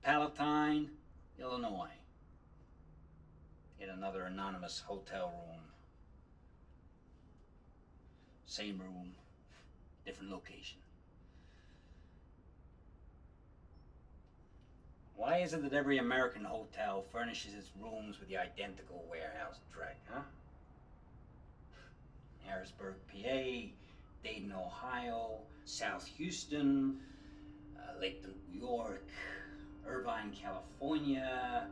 Palatine, Illinois. Yet another anonymous hotel room. Same room, different location. Why is it that every American hotel furnishes its rooms with the identical warehouse direct, huh? Harrisburg, PA, Dayton, Ohio, South Houston, Lakeland, New York, Irvine, California,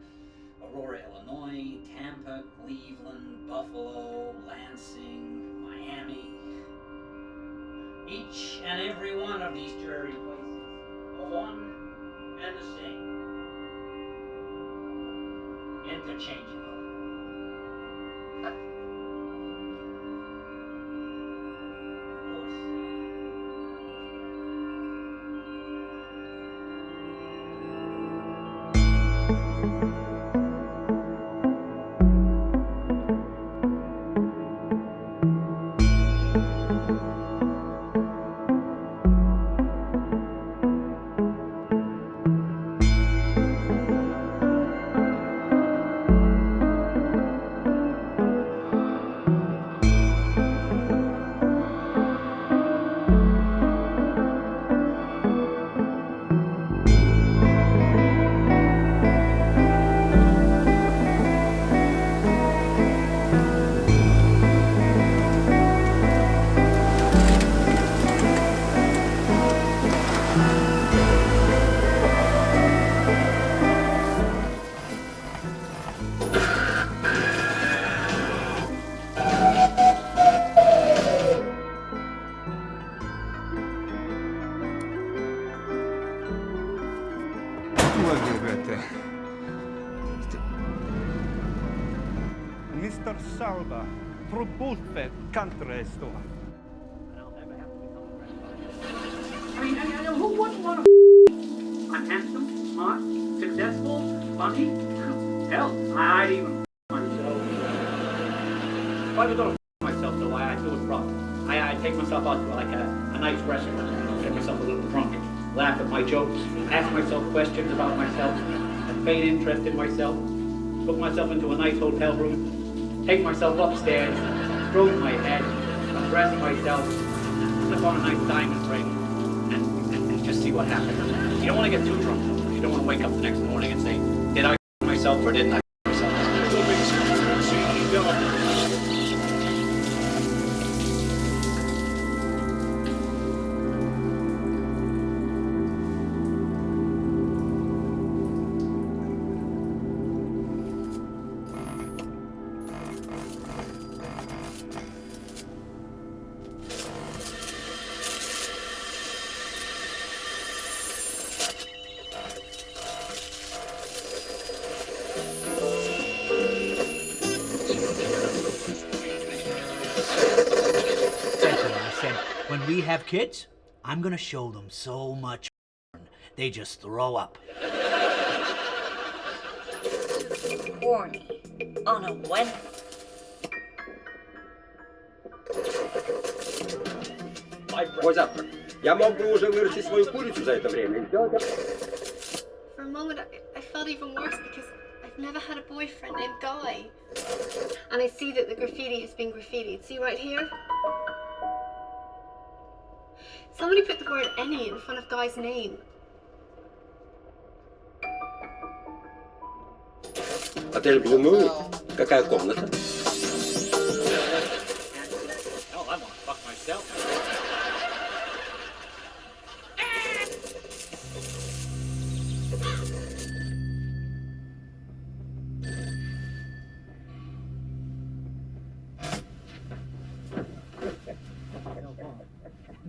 Aurora, Illinois, Tampa, Cleveland, Buffalo, Lansing, Miami. Each and every one of these dreary places are one and the same. Interchangeable. Mr. Salva, Trubulfe, Cantresto. I mean, who wouldn't want to I'm handsome, smart, successful, funny? Hell, I'd even myself. If I was going to myself, though, I'd do it wrong. I'd take myself out to like a nice restaurant, get myself a little drunk, laugh at my jokes, ask myself questions about myself, and feign interest in myself, book myself into a nice hotel room, take myself upstairs, stroke my head, undress myself, slip on a nice diamond ring, and just see what happens. You don't want to get too drunk, though. You don't want to wake up the next morning and say, did I myself or didn't I myself? When we have kids, I'm gonna show them so much they just throw up. Horny. On a when? Завтра. Я мог бы уже вырастить свою курицу за это время. For a moment, I felt even worse because I've never had a boyfriend named Guy. And I see that the graffiti has been graffitied. See right here? Somebody put the word any in front of Guy's name. Отель Blue Moon? Какая комната? Hell, I want to fuck myself.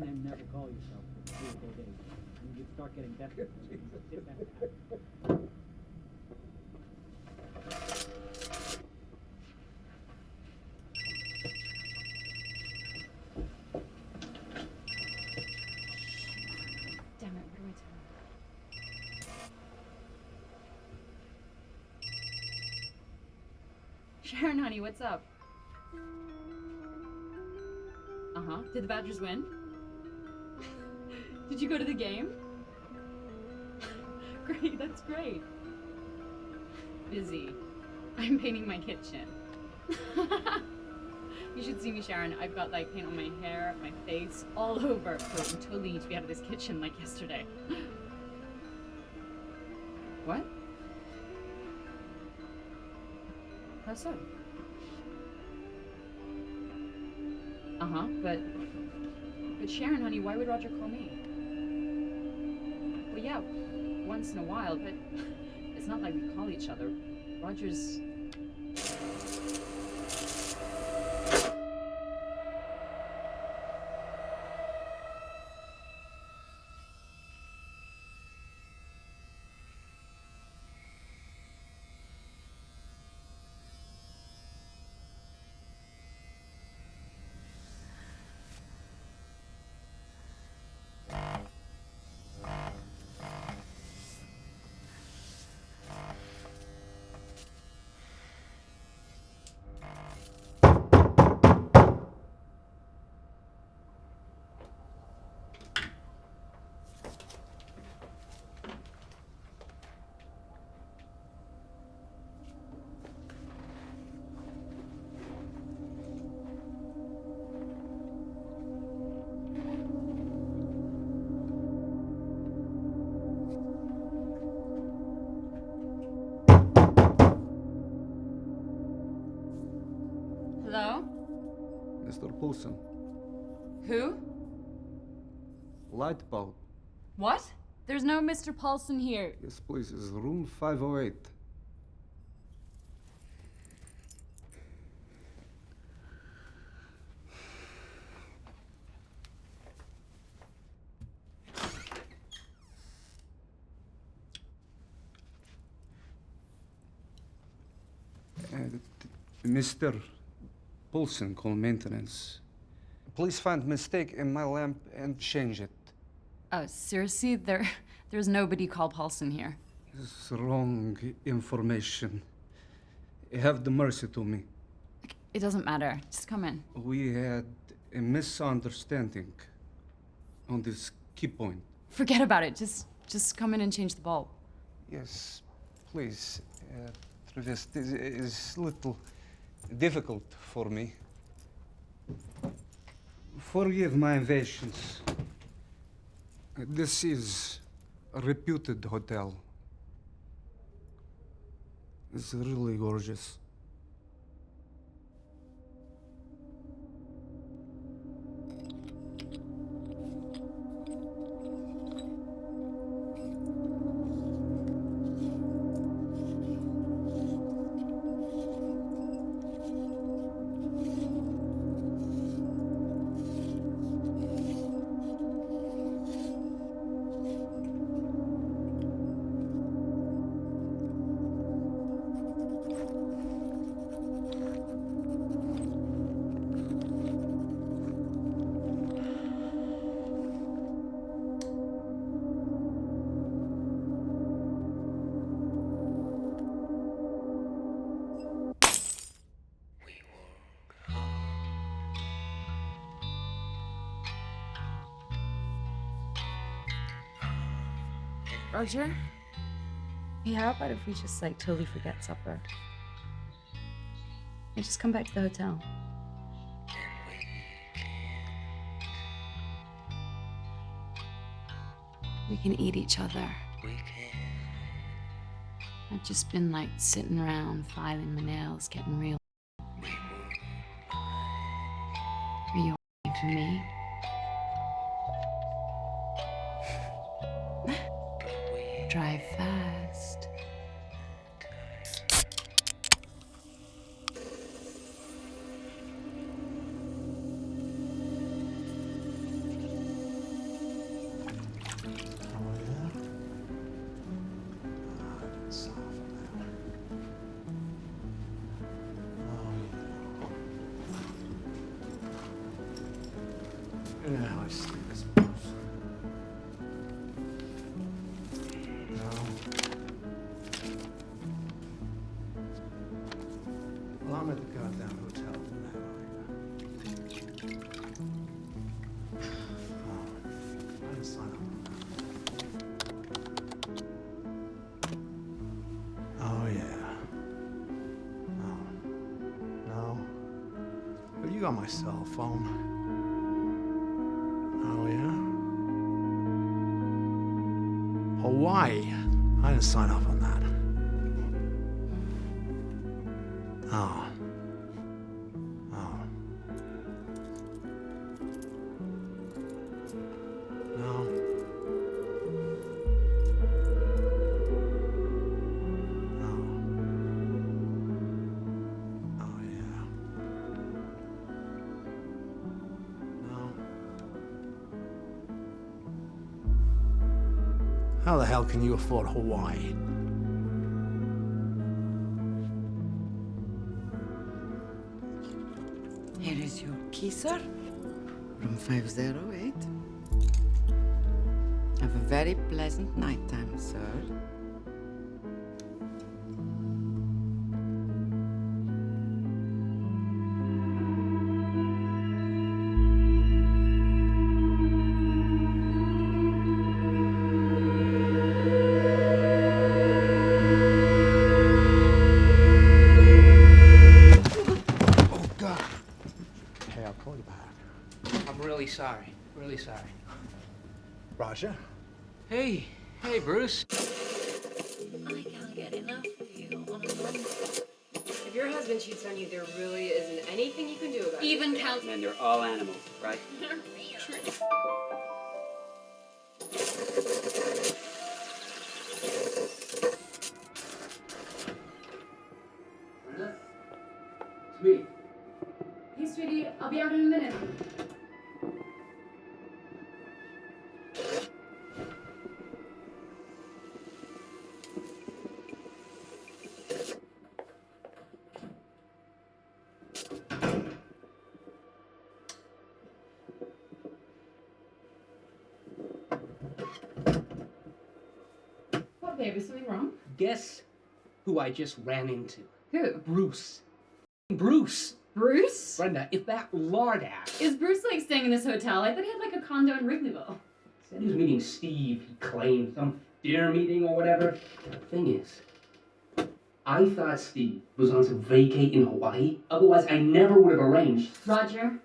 And then never call yourself for 3 or 4 days. And you start getting desperate. Sit back down. Damn it, what do I tell her? Sharon, honey, what's up? Uh-huh. Did the Badgers win? Did you go to the game? great. That's great. Busy. I'm painting my kitchen. You should see me, Sharon. I've got like paint on my hair, my face, all over. So I totally need to be out of this kitchen like yesterday. What? How so? But Sharon, honey, why would Roger call me? Well, yeah, once in a while, but it's not like we call each other. Roger's... Hello? Mr. Poulsen, Who? light bulb. What? There's no Mr. Paulson here. Yes, please, it's room 508. Mr. Poulsen, call maintenance. Please find mistake in my lamp and change it. Oh, seriously? There's nobody called Paulson here. It's wrong information. Have the mercy to me. It doesn't matter. Just come in. We had a misunderstanding on this key point. Forget about it. Just come in and change the bulb. Yes, please. Travis, this is a little difficult for me. Forgive my invasions. This is a reputed hotel. It's really gorgeous. Roger? Hey, how about if we just like totally forget supper? And just come back to the hotel. We can eat each other. I've just been like sitting around, filing my nails, getting real. Are you all for me? Drive fast. Now I see this. Well, I'm at the goddamn hotel. I didn't sign up. You got my cell phone. Oh, yeah? Hawaii. I didn't sign up on that. Oh. Oh. No. No. Oh, yeah. No. How the hell can you afford Hawaii? Here is your key, sir. Room 508. Have a very pleasant nighttime, sir. Oh, God. Hey, I'll call you back. I'm really sorry. Really sorry. Roger? Hey, Bruce. I can't get enough of you on a Wednesday. If your husband cheats on you, there really isn't anything you can do about it. Even count. And they're all animals, right? Sweet. Hey, sweetie, I'll be out in a minute. What, babe? Is something wrong? Guess who I just ran into? Who? Bruce. Bruce. Bruce? Brenda, if that lard ass Is Bruce like staying in this hotel? I thought he had like a condo in Wrigleyville. said he was meeting Steve, he claimed, some dinner meeting or whatever. The thing is, I thought Steve was on some vacay in Hawaii. Otherwise, I never would have arranged. Roger?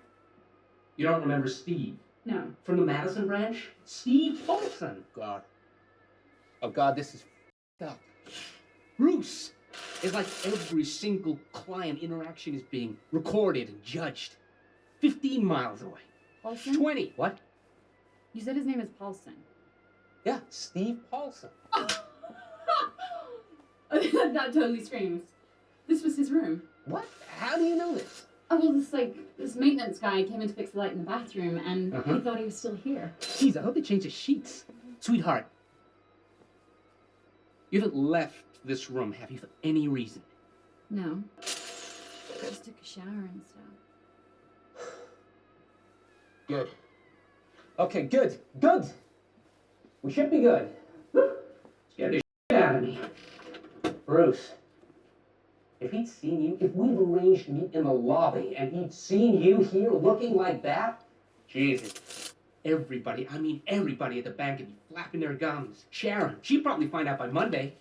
You don't remember Steve? No. From the Madison branch? Steve Paulson. God. Oh, God, this is f***ed up. Bruce! It's like every single client interaction is being recorded and judged. 15 miles away. Paulson? 20. What? You said his name is Paulson. Yeah, Steve Paulson. That totally screams. This was his room. What? How do you know this? Oh, well, this maintenance guy came in to fix the light in the bathroom, and Uh-huh. he thought he was still here. Jeez, I hope they changed the sheets. Sweetheart, you haven't left this room, have you, for any reason? No. I just took a shower and stuff. Good. Okay, good. Good! We should be good. Scared the shit out of me. Bruce, if he'd seen you, if we'd arranged to meet in the lobby and he'd seen you here looking like that, Jesus. Everybody, I mean everybody at the bank would be flapping their gums. Sharon, she'd probably find out by Monday.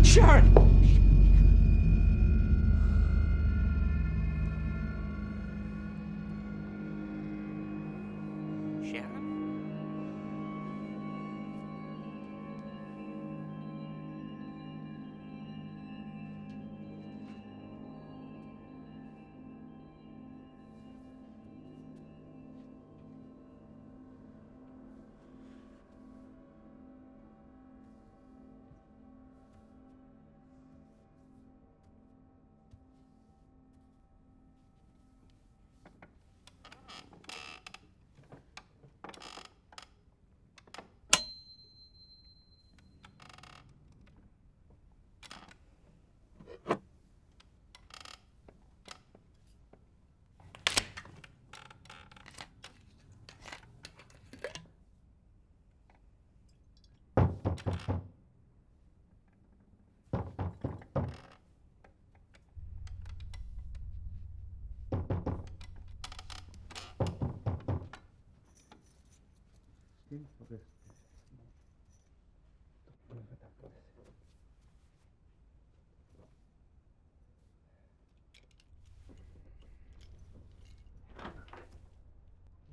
Sharon! Sharon?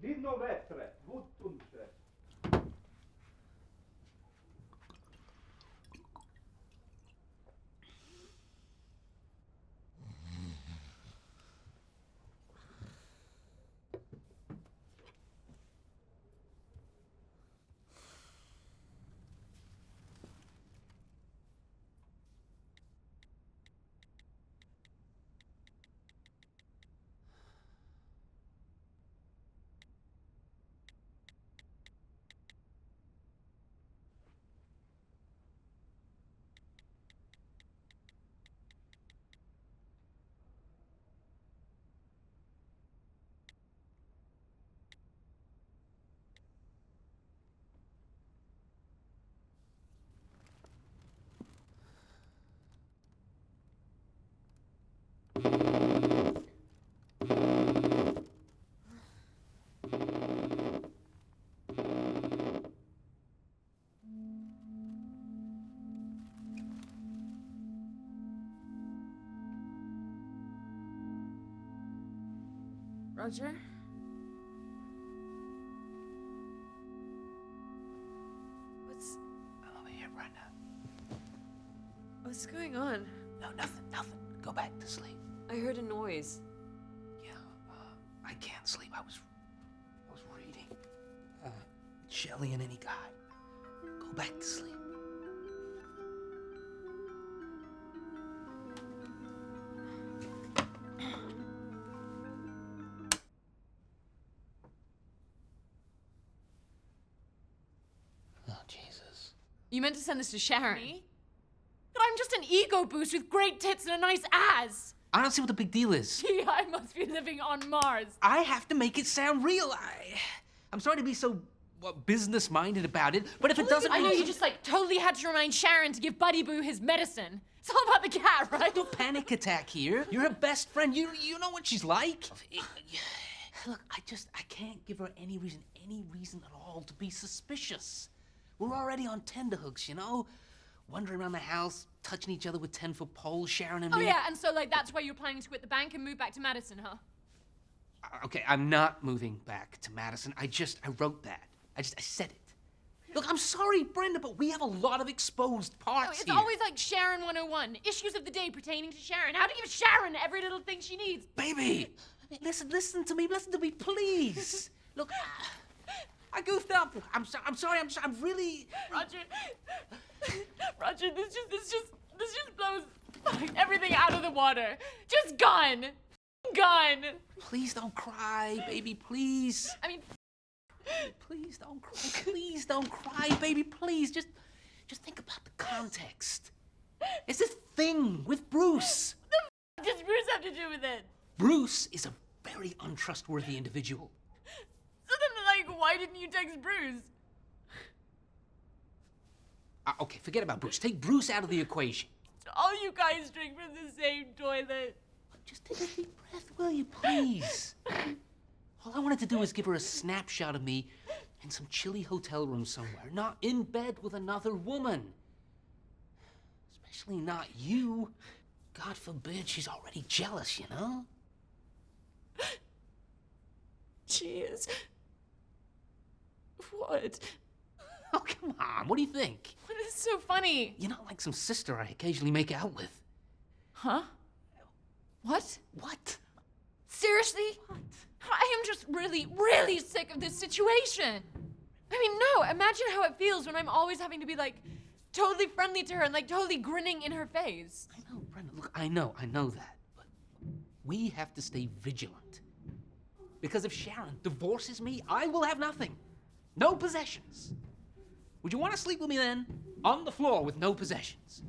Vidno vetre, vutunče. Roger? Over here, Brenda. What's going on? No, nothing. Go back to sleep. I heard a noise. Yeah, I can't sleep. I was reading. Shelley and any guy. Go back to sleep. Oh, Jesus. You meant to send this to Sharon. Me? But I'm just an ego boost with great tits and a nice ass. I don't see what the big deal is. Gee, I must be living on Mars. I have to make it sound real. I'm sorry to be so business-minded about it, but if it doesn't... I know you just, totally had to remind Sharon to give Buddy Boo his medicine. It's all about the cat, right? No panic attack here. You're her best friend. You know what she's like. Look, I can't give her any reason at all to be suspicious. We're already on tenterhooks, you know? Wandering around the house, touching each other with 10-foot poles, Sharon and me. Oh, yeah, and so, that's why you're planning to quit the bank and move back to Madison, huh? Okay, I'm not moving back to Madison. I wrote that. I said it. Look, I'm sorry, Brenda, but we have a lot of exposed parts It's here. always like Sharon 101. Issues of the day pertaining to Sharon. How to give Sharon every little thing she needs. Baby, listen to me, please. Look, I goofed up. I'm sorry. I'm really. Roger, this just blows everything out of the water. Just gone. Please don't cry, baby, please. I mean, please don't cry. Please don't cry, baby, please. Just think about the context. It's this thing with Bruce. What does Bruce have to do with it? Bruce is a very untrustworthy individual. So then, why didn't you text Bruce? Okay, forget about Bruce. Take Bruce out of the equation. All you guys drink from the same toilet. Just take a deep breath, will you, please? All I wanted to do was give her a snapshot of me in some chilly hotel room somewhere, not in bed with another woman. Especially not you. God forbid she's already jealous, you know? She is. What? Oh, come on. What do you think? What is so funny? You're not like some sister I occasionally make out with. Huh? What? What? Seriously? What? I am just really, really sick of this situation. I mean, no, imagine how it feels when I'm always having to be like totally friendly to her and like totally grinning in her face. I know, Brenda. Look, I know that. But we have to stay vigilant. Because if Sharon divorces me, I will have nothing. No possessions. Would you want to sleep with me then? On the floor with no possessions.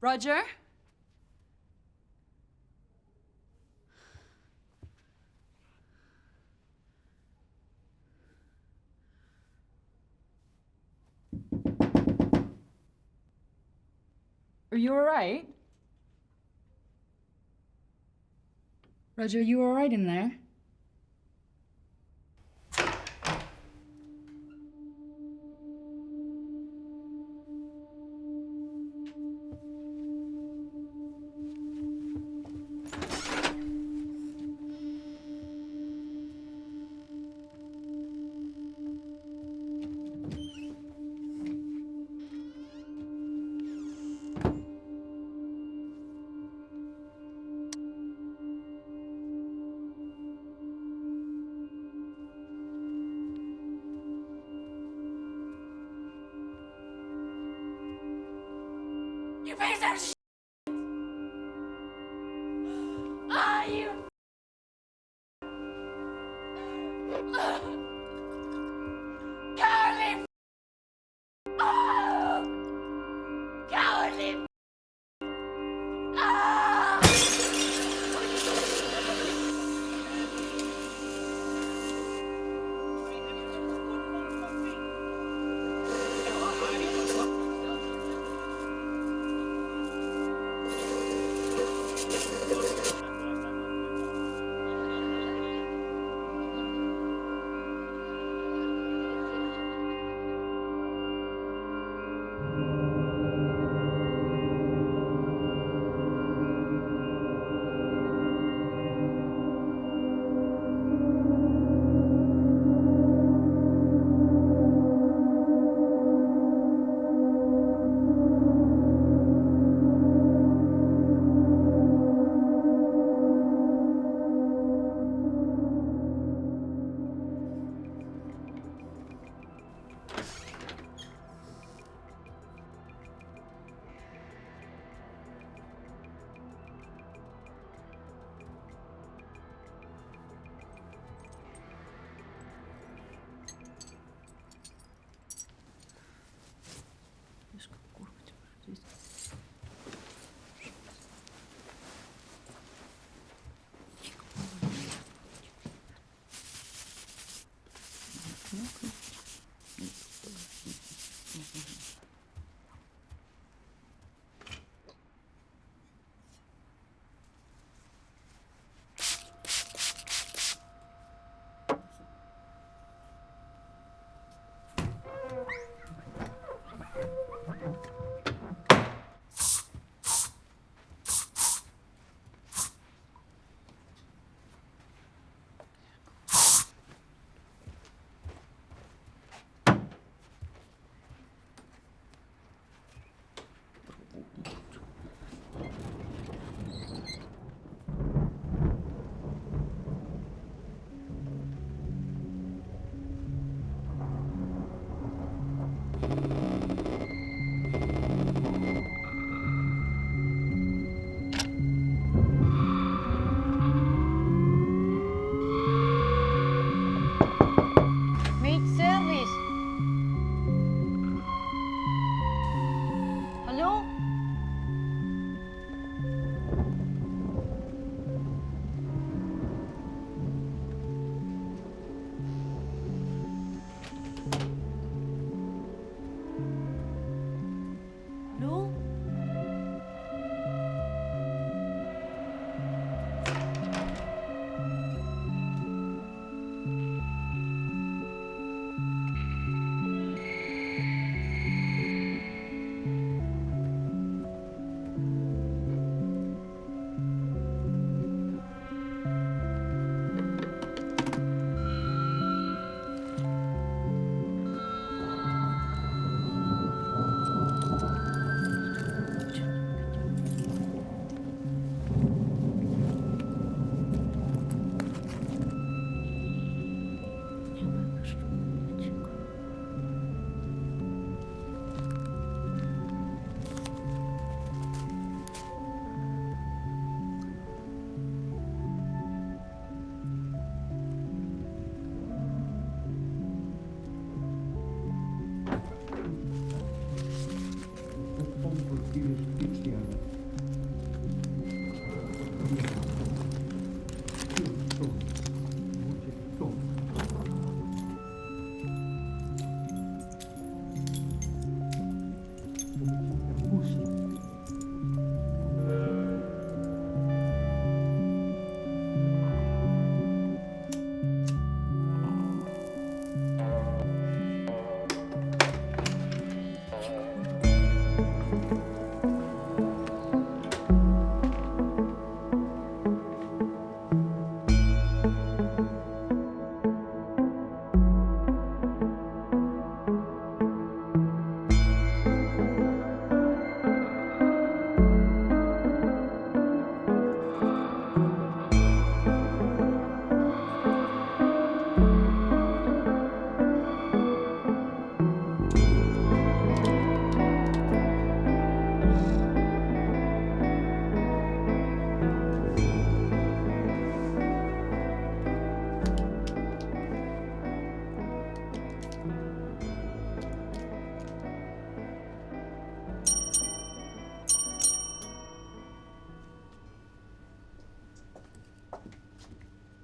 Roger? Are you alright? Roger, are you alright in there? piece of shit! Ah, you cowardly cowardly Maid service. Hello?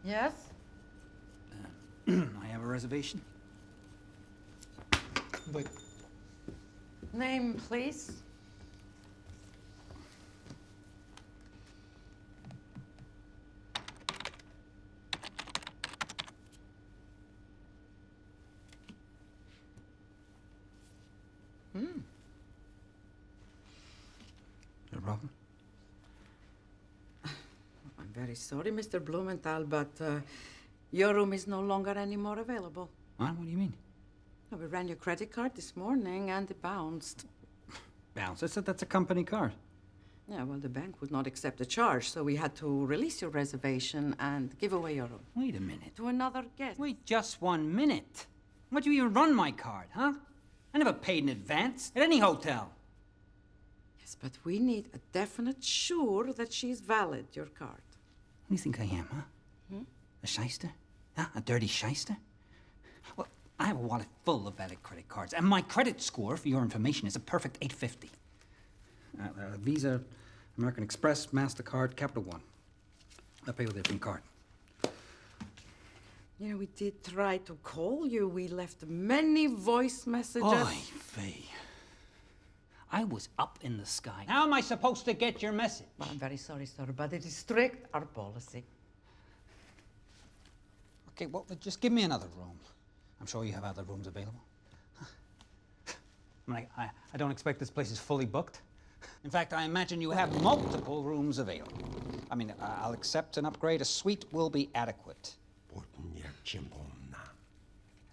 Yes? I have a reservation. Wait. Name, please. Is there a problem? I'm very sorry, Mr. Blumenthal, but your room is no longer anymore available. What? What do you mean? We ran your credit card this morning and it bounced. Bounce. That's a company card. Yeah, well, the bank would not accept the charge, so we had to release your reservation and give away your room. Wait a minute. To another guest. Wait just 1 minute. Why'd you even run my card, huh? I never paid in advance at any hotel. Yes, but we need a definite sure that she's valid, your card. What do you think I am, huh? A shyster? Huh? A dirty shyster? Well, I have a wallet full of valid credit cards, and my credit score, for your information, is a perfect 850. Visa, American Express, MasterCard, Capital One. I pay with a different card. You know, we did try to call you. We left many voice messages. Oy vey. I was up in the sky. How am I supposed to get your message? Well, I'm very sorry, sir, but it is strict our policy. Okay, well, just give me another room. I'm sure you have other rooms available. I don't expect this place is fully booked. In fact, I imagine you have multiple rooms available. I mean, I'll accept an upgrade. A suite will be adequate.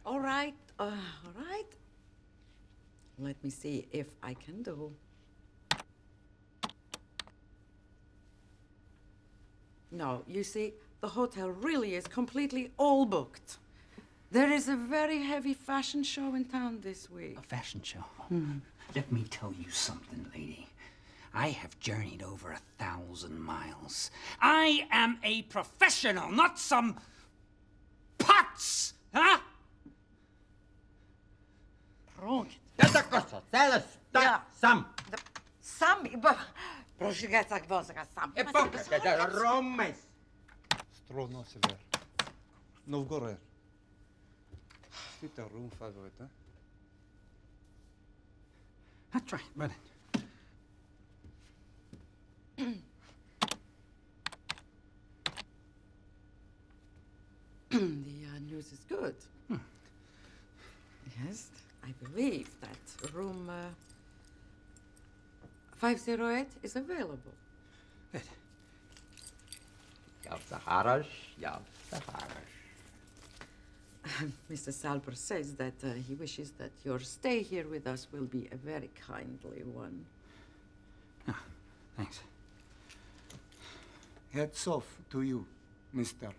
All right, all right. Let me see if I can do. No, you see, the hotel really is completely all booked. There is a very heavy fashion show in town this week. A fashion show? Let me tell you something, lady. I have journeyed over 1,000 miles. I am a professional, not some putz, huh? Sam! Proszę tak wozga, Sam. Strodno sever. Novgorod. Stitta room favorite, huh? That's right, Brennan. The news is good. Yes, I believe that room 508 is available. Good. Mr. Salper says that he wishes that your stay here with us will be a very kindly one. Ah, thanks. Hats off to you, mister.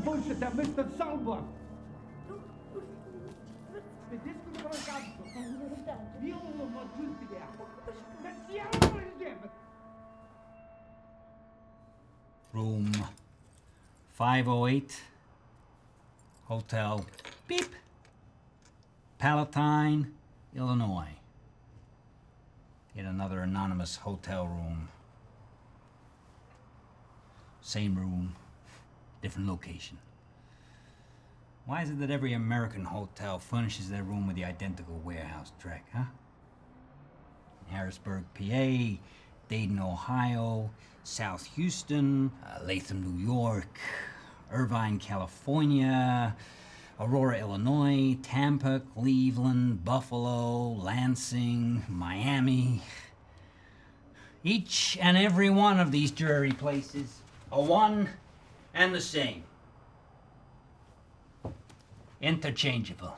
Bullshit, Mr. Salva. Room 508, Hotel Beep, Palatine, Illinois. Yet another anonymous hotel room. Same room, different location. Why is it that every American hotel furnishes their room with the identical warehouse track, huh? Harrisburg, PA, Dayton, Ohio, South Houston, Latham, New York, Irvine, California, Aurora, Illinois, Tampa, Cleveland, Buffalo, Lansing, Miami. Each and every one of these dreary places are one and the same. Interchangeable.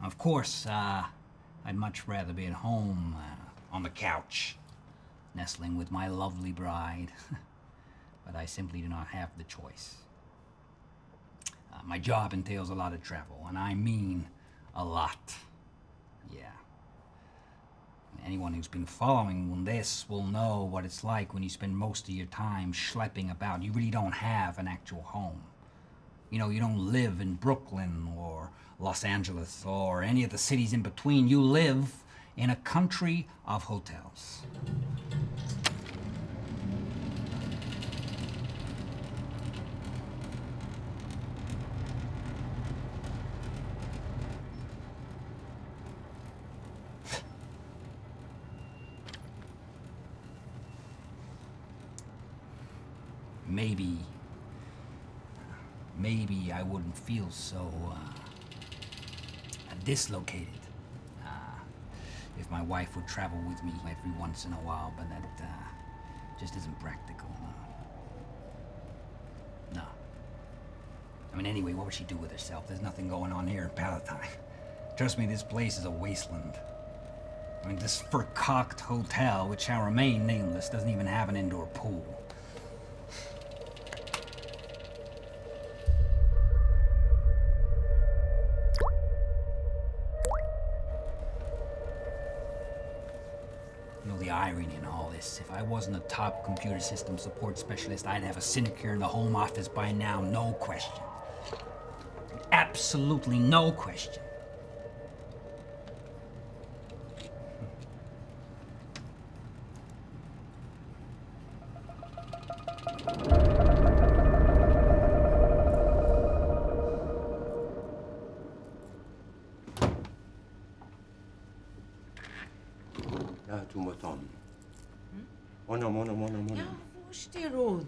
Of course, I'd much rather be at home, on the couch, nestling with my lovely bride. But I simply do not have the choice. My job entails a lot of travel, and I mean a lot. Yeah. Anyone who's been following this will know what it's like when you spend most of your time schlepping about. You really don't have an actual home. You know, you don't live in Brooklyn or Los Angeles or any of the cities in between. You live in a country of hotels. Maybe I wouldn't feel so dislocated if my wife would travel with me every once in a while, but that just isn't practical. No. I mean, anyway, what would she do with herself? There's nothing going on here in Palatine. Trust me, this place is a wasteland. I mean, this fur-cocked hotel, which shall remain nameless, doesn't even have an indoor pool. You know the irony in all this. If I wasn't a top computer system support specialist, I'd have a sinecure in the Home Office by now, no question. Absolutely no question. Ja, tu më tonë. Mona. Ja, wo ist die Rot?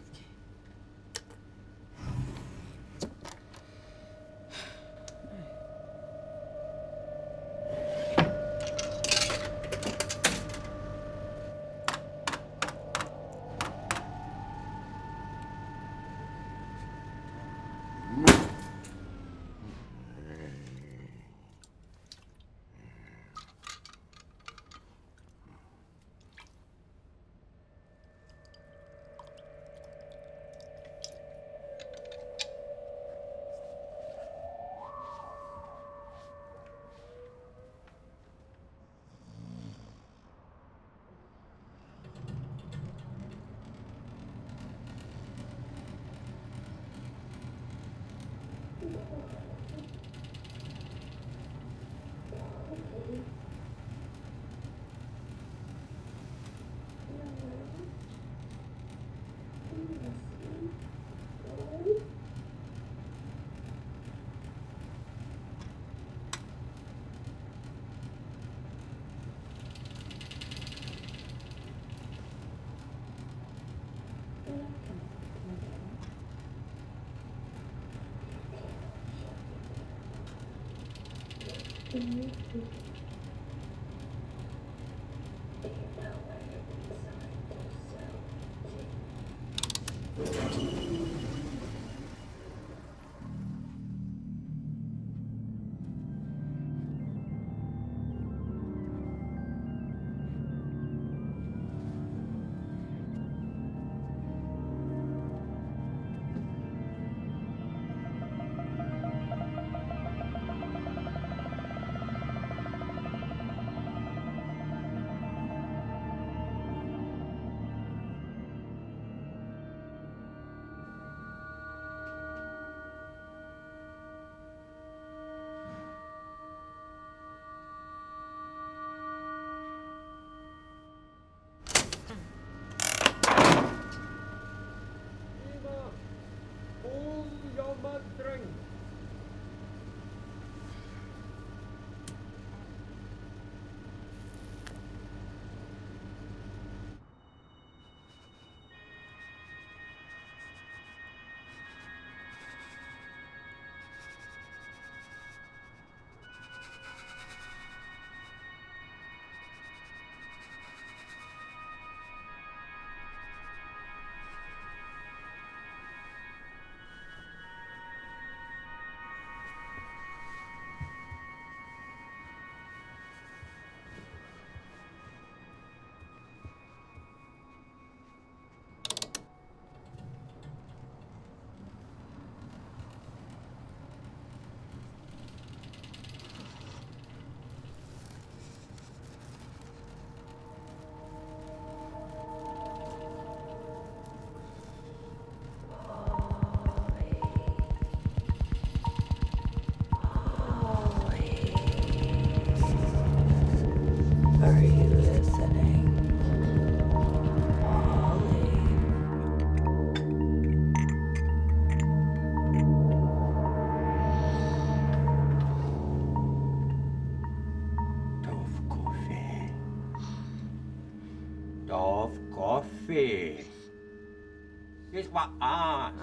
This was us.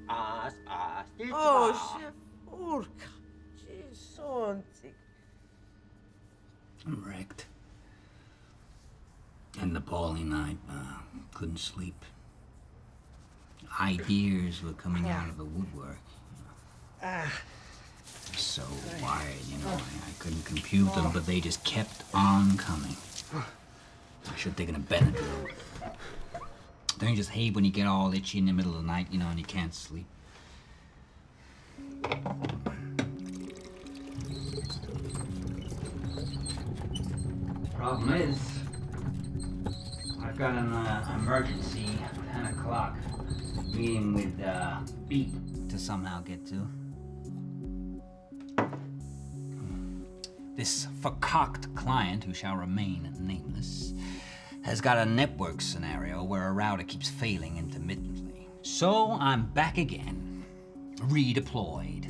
Us. This Oh, was. Chef Urka. Cisonti. I'm wrecked. And the bawling night, couldn't sleep. Ideas were coming out of the woodwork. So wired, I couldn't compute them, but they just kept on coming. I should have taken a Benadryl. Don't you just hate when you get all itchy in the middle of the night, and you can't sleep? Problem is, I've got an emergency 10 o'clock meeting with Beat to somehow get to. This vercocked client, who shall remain nameless, has got a network scenario where a router keeps failing intermittently. So I'm back again, redeployed.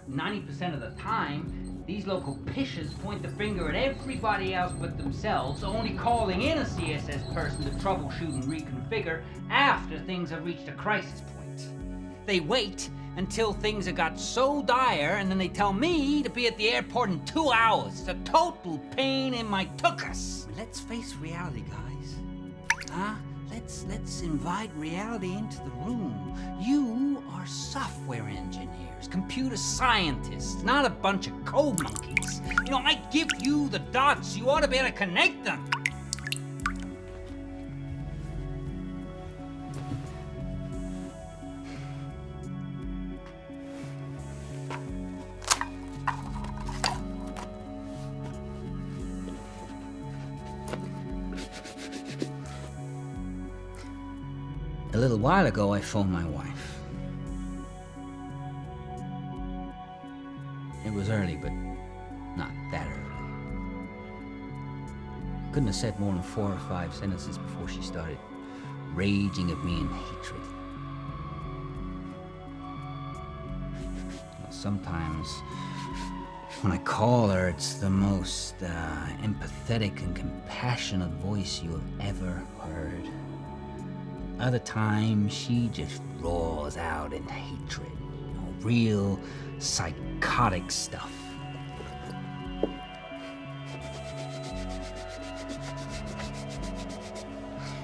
90% of the time, these local pishers point the finger at everybody else but themselves, only calling in a CSS person to troubleshoot and reconfigure after things have reached a crisis point. They wait until things have got so dire, and then they tell me to be at the airport in 2 hours. It's a total pain in my tuchus. Let's face reality, guys. Huh? Let's invite reality into the room. You are software engineers, computer scientists, not a bunch of code monkeys. I give you the dots. You ought to be able to connect them. A little while ago, I phoned my wife. It was early, but not that early. Couldn't have said more than 4 or 5 sentences before she started raging at me in hatred. Sometimes, when I call her, it's the most empathetic and compassionate voice you have ever heard. Other times, she just roars out in hatred. Real psychotic stuff.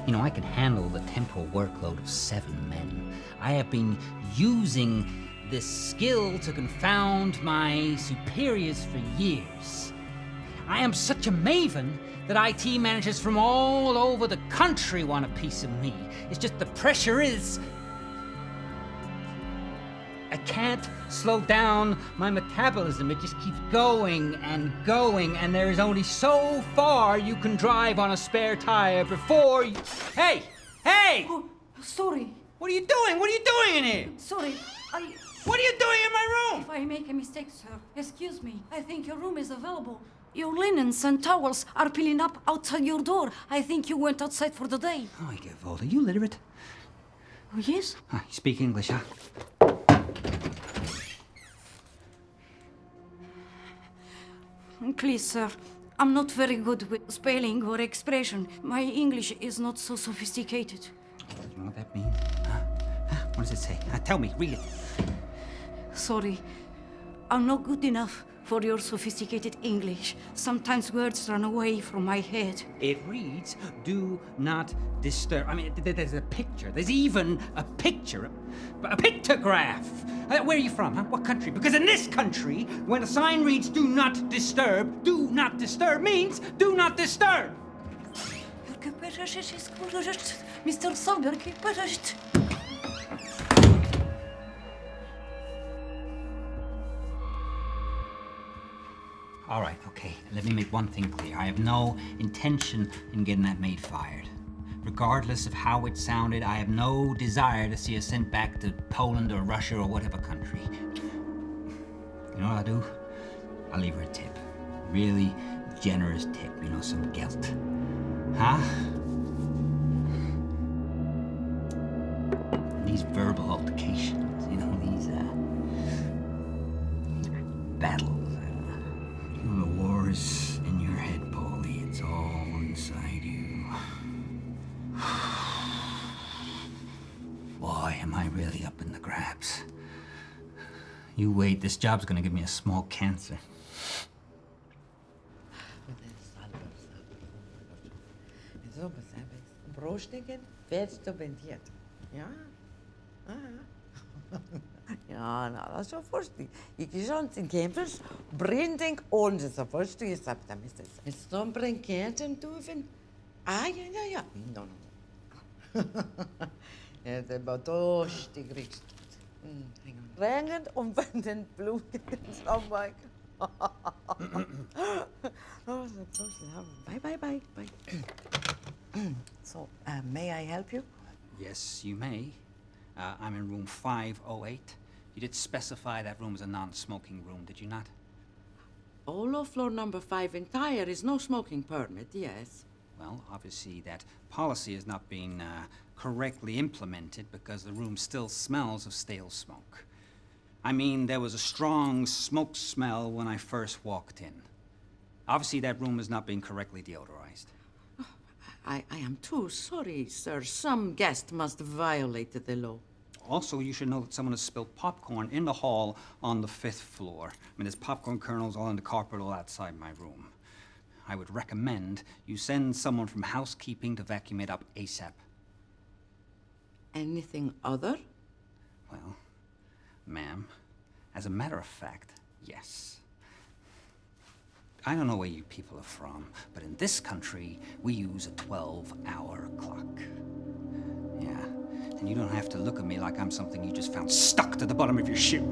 I can handle the temporal workload of 7 men. I have been using this skill to confound my superiors for years. I am such a maven that IT managers from all over the country want a piece of me. It's just the pressure is... I can't slow down my metabolism. It just keeps going, and there is only so far you can drive on a spare tire before you... Hey! Oh, sorry. What are you doing? What are you doing in here? Sorry, What are you doing in my room? If I make a mistake, sir, excuse me. I think your room is available. Your linens and towels are piling up outside your door. I think you went outside for the day. Oh, I get old. Are you literate? Oh, yes? You speak English, huh? Please, sir. I'm not very good with spelling or expression. My English is not so sophisticated. You know what that means? Huh? What does it say? Tell me, read it. Sorry. I'm not good enough for your sophisticated English. Sometimes words run away from my head. It reads, do not disturb. I mean, there's a picture. There's even a picture. A pictograph. Where are you from, huh? What country? Because in this country, when a sign reads, do not disturb means do not disturb. Mr. Soberg, All right, okay. Let me make one thing clear. I have no intention in getting that maid fired. Regardless of how it sounded, I have no desire to see her sent back to Poland or Russia or whatever country. You know what I'll do? I'll leave her a tip. Really generous tip, some gelt. Huh? These verbal altercations, these battles. The war's in your head, Paulie. It's all inside you. Boy. am I really up in the grabs? You wait, this job's gonna give me a small cancer. Zo besef ik. Broodstikken, vetgebendiert. Ja? Ja, nou, dat is zo voorstel. Ik zond in campus, branding onze zo voorstel. Je snapt dat, mister. Het stond brengt hem toe van. Ah, ja. No. Het is maar doostig richt. Drängend um von den Blut ins Auge. Bye. So, may I help you? Yes, you may. I'm in room 508. You did specify that room as a non-smoking room, did you not? All of floor number 5 entire is no smoking permit, yes. Well, obviously that policy is not being correctly implemented because the room still smells of stale smoke. I mean, there was a strong smoke smell when I first walked in. Obviously that room is not being correctly deodorized. I am too sorry, sir. Some guest must have violated the law. Also, you should know that someone has spilled popcorn in the hall on the 5th floor. I mean, there's popcorn kernels all in the carpet all outside my room. I would recommend you send someone from housekeeping to vacuum it up ASAP. Anything other? Well, ma'am, as a matter of fact, yes. I don't know where you people are from, but in this country, we use a 12-hour clock. Yeah, and you don't have to look at me like I'm something you just found stuck to the bottom of your shoe.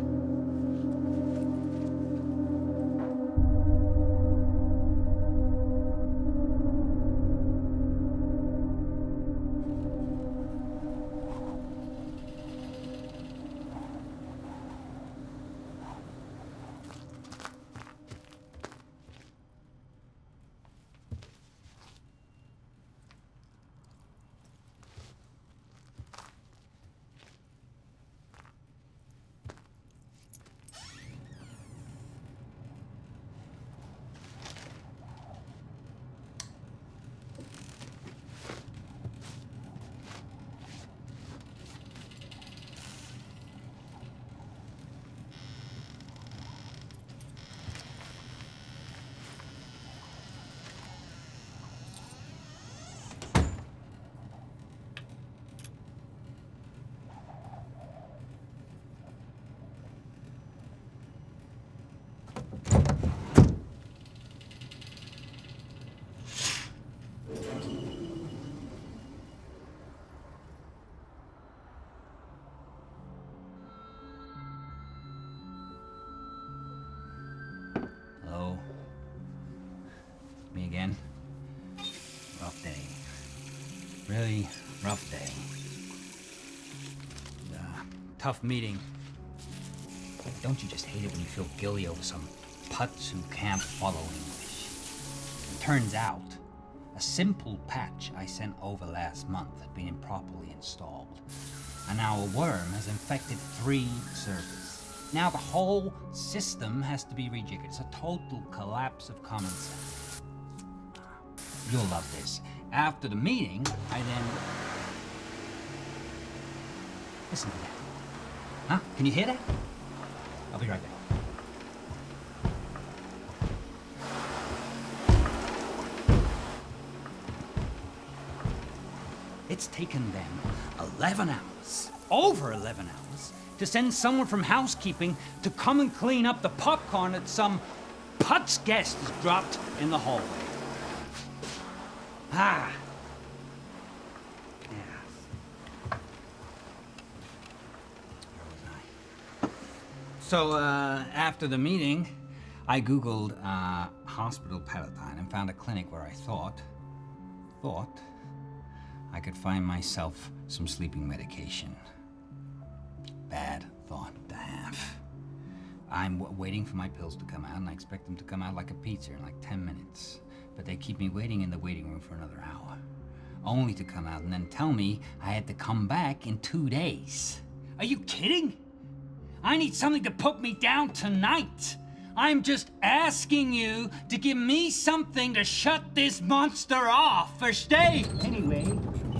Hello? Me again? Rough day. Really rough day. Tough meeting. Don't you just hate it when you feel guilty over some putz who can't follow English? It turns out, a simple patch I sent over last month had been improperly installed. And now a worm has infected 3 servers. Now the whole system has to be rejiggered. It's a total collapse of common sense. You'll love this. After the meeting, I then... Listen to that. Huh? Can you hear that? I'll be right back. It's taken them 11 hours, over 11 hours, to send someone from housekeeping to come and clean up the popcorn that some putz guest has dropped in the hallway. Ah. Yeah. Where was I? So, after the meeting, I Googled hospital Palatine and found a clinic where I thought I could find myself some sleeping medication. Bad thought to have. I'm waiting for my pills to come out, and I expect them to come out like a pizza in like 10 minutes. But they keep me waiting in the waiting room for another hour, only to come out and then tell me I had to come back in 2 days. Are you kidding? I need something to put me down tonight. I'm just asking you to give me something to shut this monster off. Verstehe? Anyway,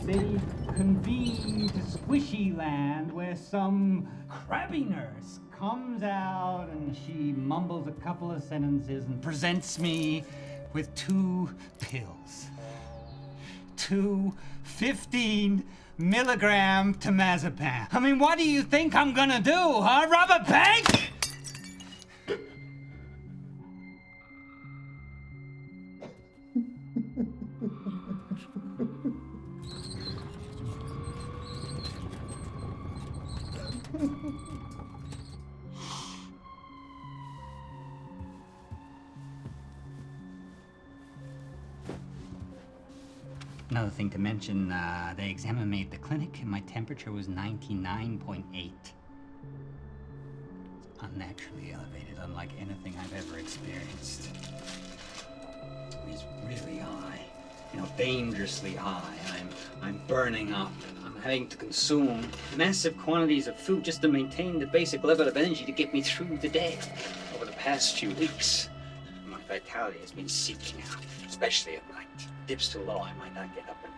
they convened to squish fishy land where some crabby nurse comes out and she mumbles a couple of sentences and presents me with 2 pills. 2 15-milligram temazepam. I mean, what do you think I'm gonna do, huh? Rob a bank? Another thing to mention, they examined me at the clinic and my temperature was 99.8. It's unnaturally elevated, unlike anything I've ever experienced. It's really high, dangerously high. I'm burning up. I'm having to consume massive quantities of food just to maintain the basic level of energy to get me through the day. Over the past few weeks, my vitality has been seeking out, especially at night. Dips too low, I might not get up and...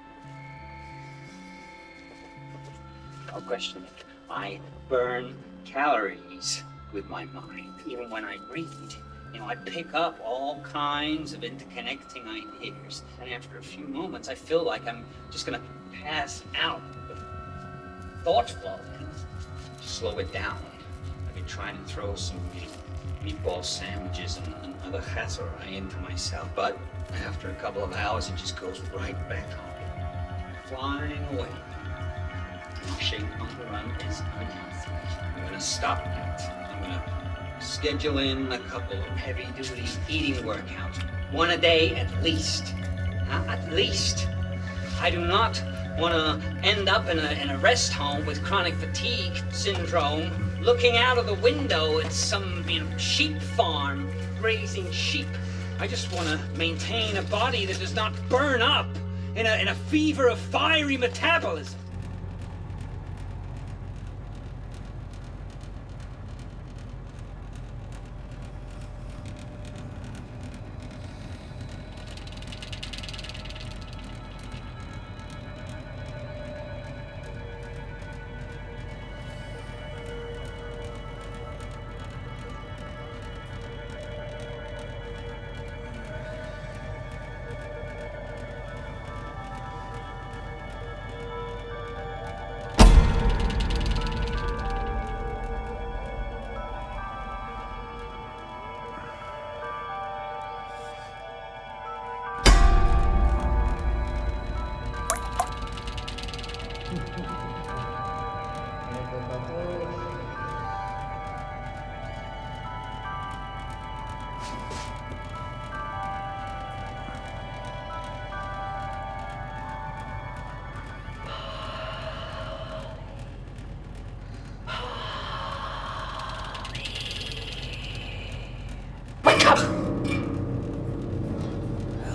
No question. I burn calories with my mind. Even when I read, I pick up all kinds of interconnecting ideas. And after a few moments, I feel like I'm just gonna pass out. The thought flow and slow it down. I've been trying to throw some meatball sandwiches and other chassara into myself, but after a couple of hours, it just goes right back on, flying away. Shape on the run is unhealthy. I'm gonna stop that. I'm gonna schedule in a couple of heavy-duty eating workouts, 1 a day at least. At least. I do not want to end up in a rest home with chronic fatigue syndrome, looking out of the window at some sheep farm grazing sheep. I just want to maintain a body that does not burn up in a fever of fiery metabolism.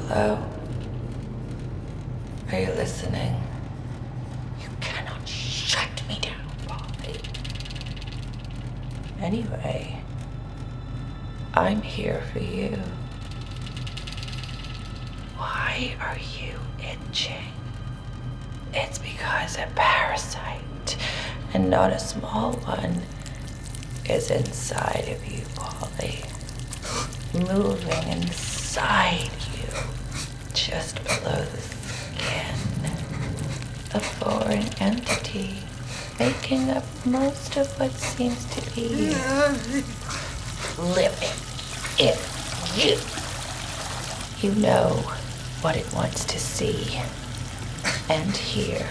Hello? Are you listening? You cannot shut me down, Polly. Anyway, I'm here for you. Why are you itching? It's because a parasite, and not a small one, is inside of you, Polly. Moving inside you, just below the skin. A foreign entity, making up most of what seems to be living in you. You know what it wants to see and hear.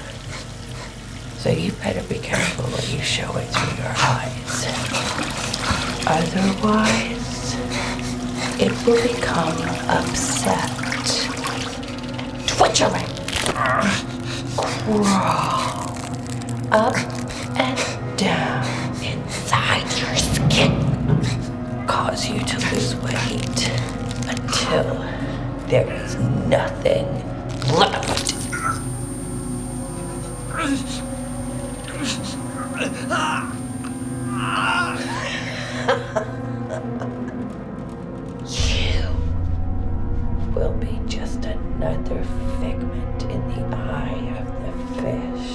So you better be careful when you show it through your eyes. Otherwise, it will become upset, twitching, crawl up and down inside your skin, cause you to lose weight until there is nothing left. You will be just another figment in the eye of the fish.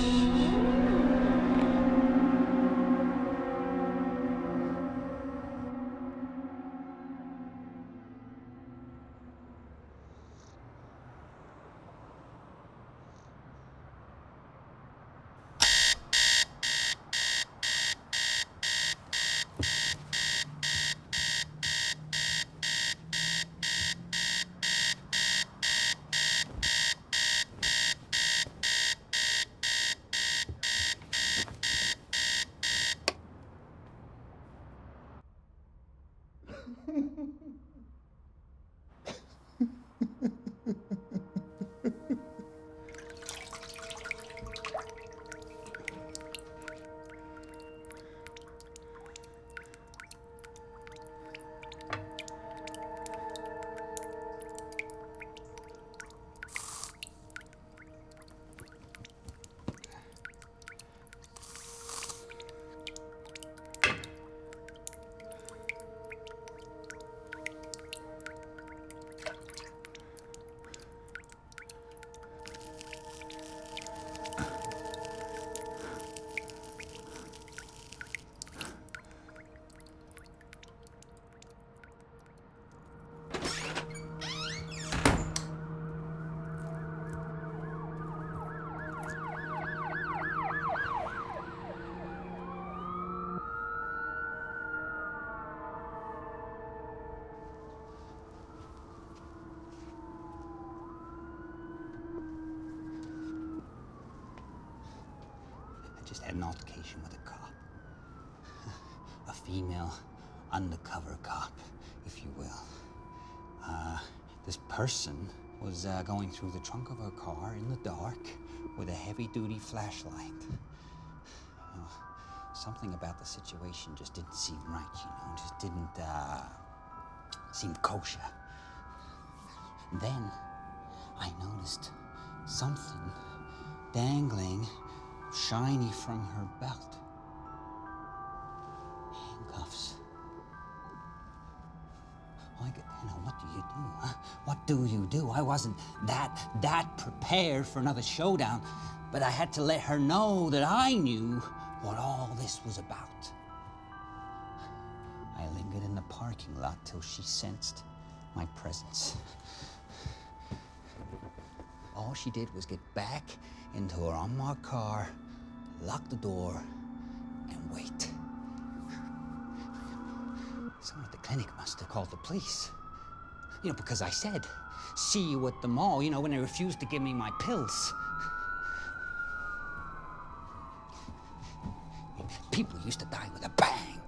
had an altercation with a cop. A female undercover cop, if you will. This person was going through the trunk of her car in the dark with a heavy-duty flashlight. Something about the situation just didn't seem right, you know, just didn't seem kosher. Then I noticed something dangling shiny from her belt. Handcuffs. Like, you know, what do you do, huh? What do you do? I wasn't that prepared for another showdown, but I had to let her know that I knew what all this was about. I lingered in the parking lot till she sensed my presence. All she did was get back into her unmarked car, lock the door, and wait. Someone at the clinic must have called the police. You know, because I said, see you at the mall, you know, when they refused to give me my pills. People used to die with a bang.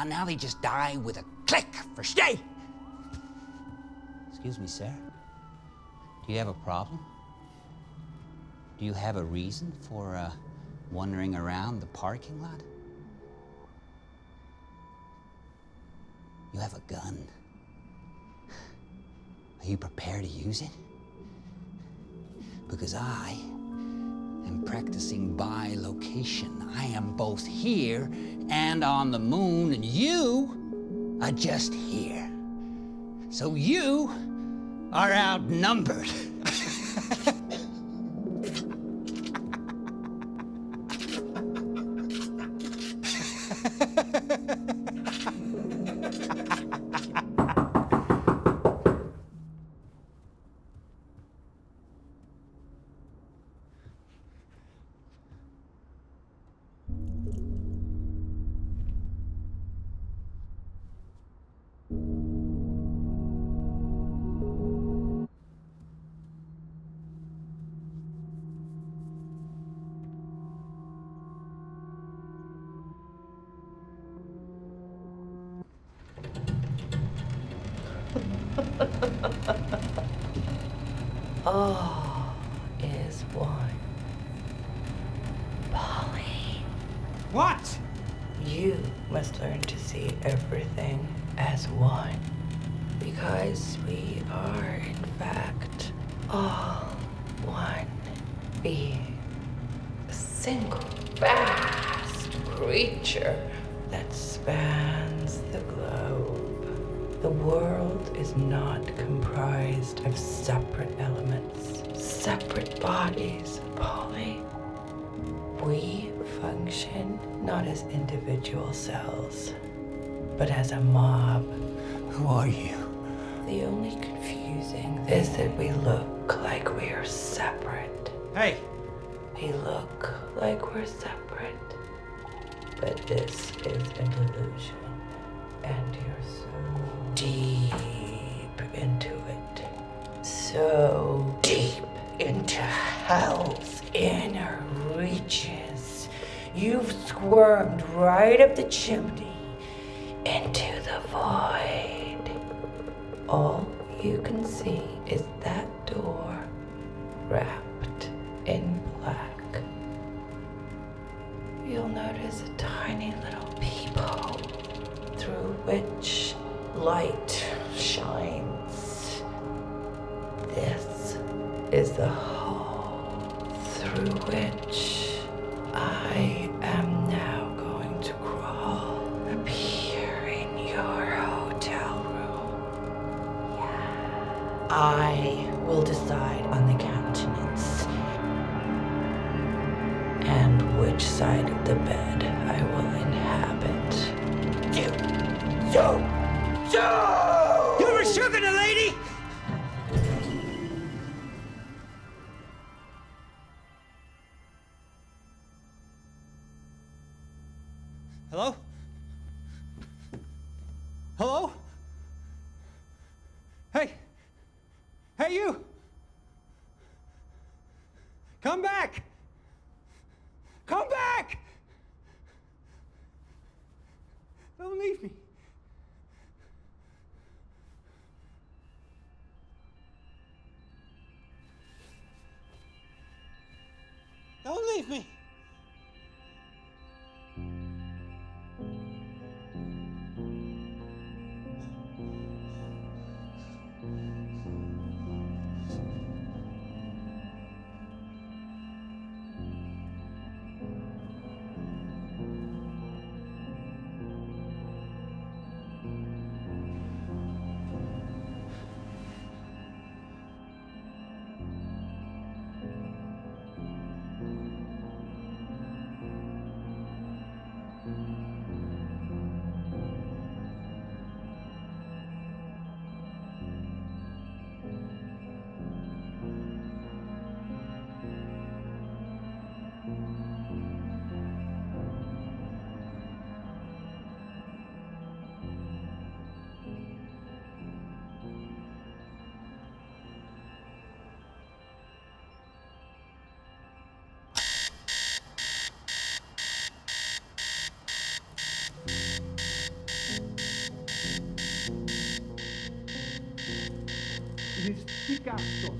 Now they just die with a click for stay. Excuse me, sir. Do you have a problem? Do you have a reason for wandering around the parking lot? You have a gun. Are you prepared to use it? Because I am practicing bilocation. I am both here and on the moon, and you are just here. So you are outnumbered. All is one. Polly. What? You must learn to see everything as one. Because we are, in fact, all one being. A single vast creature that spans the globe. The world is not comprised of separate elements, separate bodies, Polly. We function not as individual cells, but as a mob. Who are you? The only confusing is that we look like we are separate. Hey! We look like we're separate, but this is an illusion, and you're so deep into it. So deep into hell's inner reaches. You've squirmed right up the chimney into the void. All you can see is that door wrapped in black. You'll notice a tiny little peephole through which light shines. This is the hall through which I am now going to crawl. Appear in your hotel room. Yeah. I will decide on the countenance and which side of the bed I will inhabit. You ever sugared a lady? Hello? Hello? Hey! Hey, you! Come back! Come back! Leave me! It is Picassos.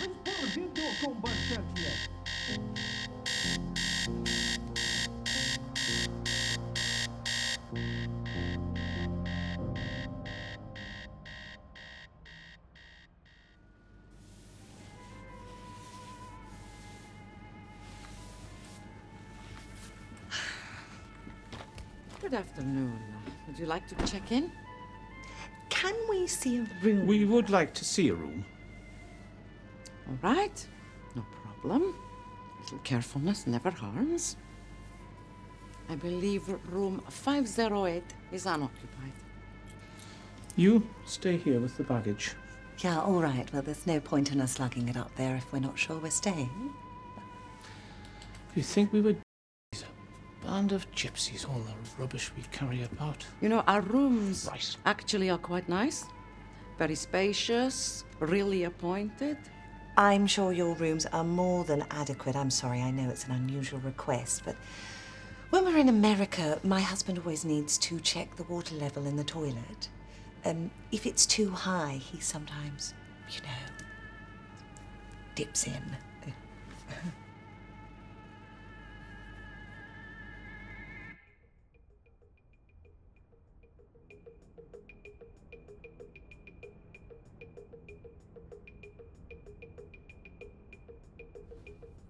Respondendo combatente. Good afternoon. Would you like to check in? Can we see a room? We would like to see a room. All right. No problem. A little carefulness never harms. I believe room 508 is unoccupied. You stay here with the baggage. Yeah, all right. Well, there's no point in us lugging it up there if we're not sure we're staying. You think we would a band of gypsies, all the rubbish we carry about? You know, our rooms Right. actually are quite nice. Very spacious, really appointed. I'm sure your rooms are more than adequate. I'm sorry, I know it's an unusual request, but when we're in America, my husband always needs to check the water level in the toilet. If it's too high, he sometimes, you know, dips in.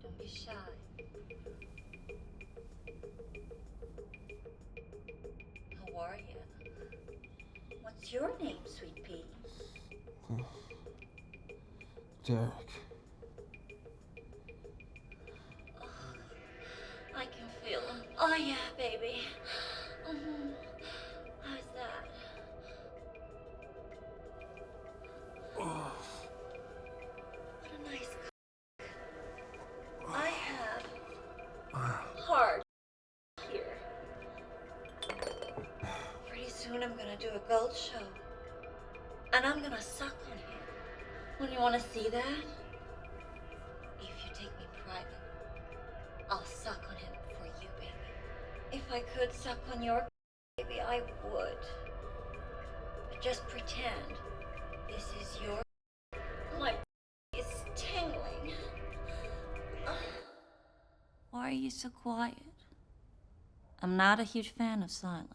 Don't be shy. How are you? What's your name, sweet pea? Derek. I can feel him. Oh yeah, baby. How's that? Oh. What a nice I have hard here. Pretty soon I'm gonna do a gold show. And I'm gonna suck on him. When you wanna see that? If you take me private, I'll suck on him for you, baby. If I could suck on your baby, I would. But just pretend this is your. My is tingling. Why are you so quiet? I'm not a huge fan of silence.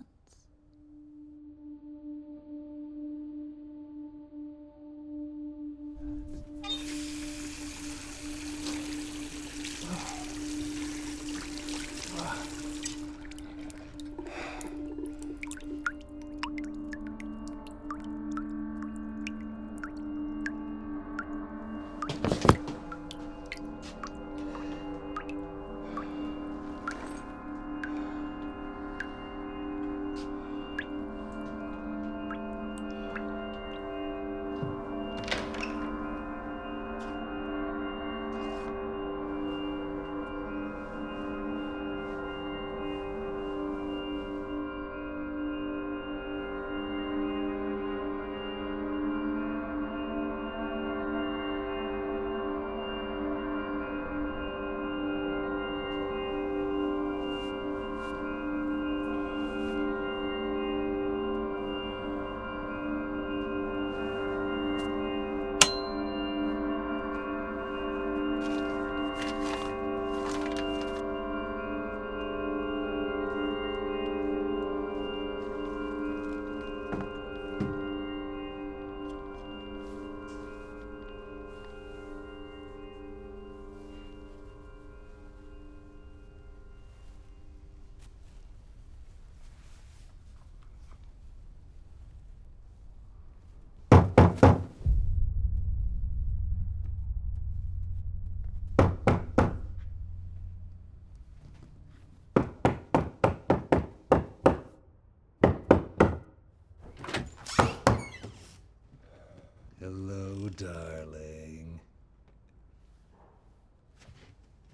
darling.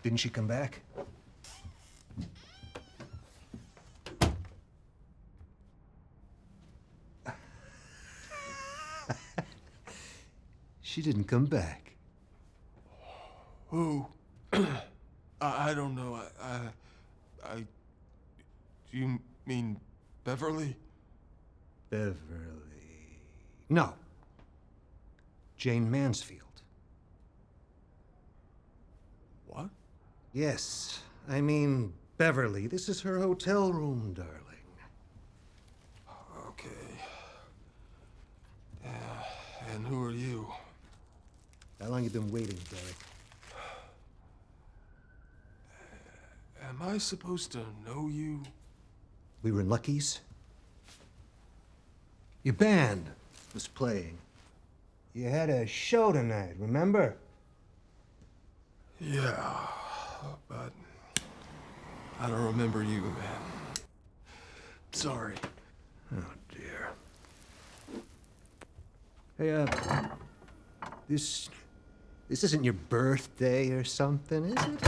Didn't she come back? She didn't come back. Who? I don't know. Do you mean Beverly? Beverly. No. Jane Mansfield. What? Yes, I mean Beverly. This is her hotel room, darling. Okay. And who are you? How long you been waiting, Derek? Am I supposed to know you? We were in Lucky's. Your band was playing. You had a show tonight, remember? Yeah, but I don't remember you, man. Sorry. Oh, dear. Hey, this isn't your birthday or something, is it?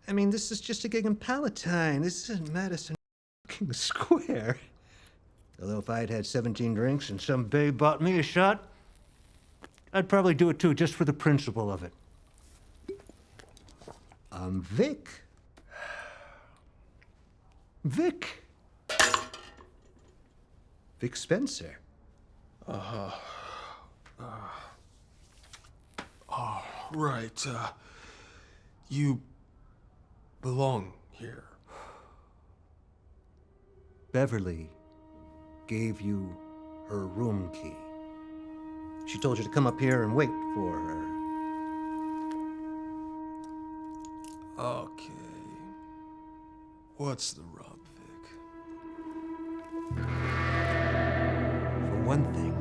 I mean, this is just a gig in Palatine. This isn't Madison Square. Although if I'd had 17 drinks and some babe bought me a shot, I'd probably do it too, just for the principle of it. I'm Vic. Vic. Vic Spencer. Uh-huh. Oh, right. You belong here. Beverly gave you her room key. She told you to come up here and wait for her. Okay. What's the rub, Vic? For one thing,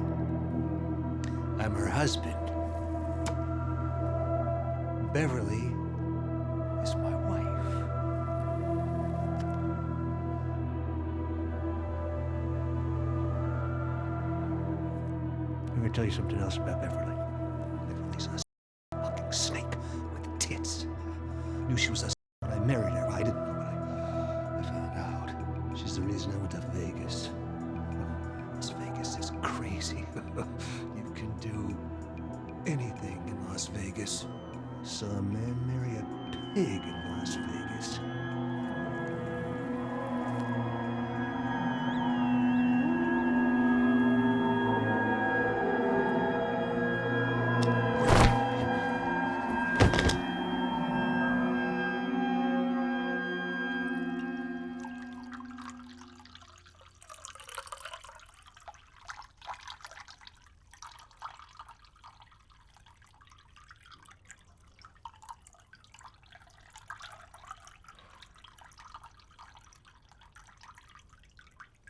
I'm her husband. Beverly is my wife. Let me tell you something else about Beverly. Beverly's a fucking snake with tits. Knew she was a when I married her. I didn't know, but I found out. She's the reason I went to Vegas. Las Vegas is crazy. You can do anything in Las Vegas. Saw a man marry a pig in Las Vegas.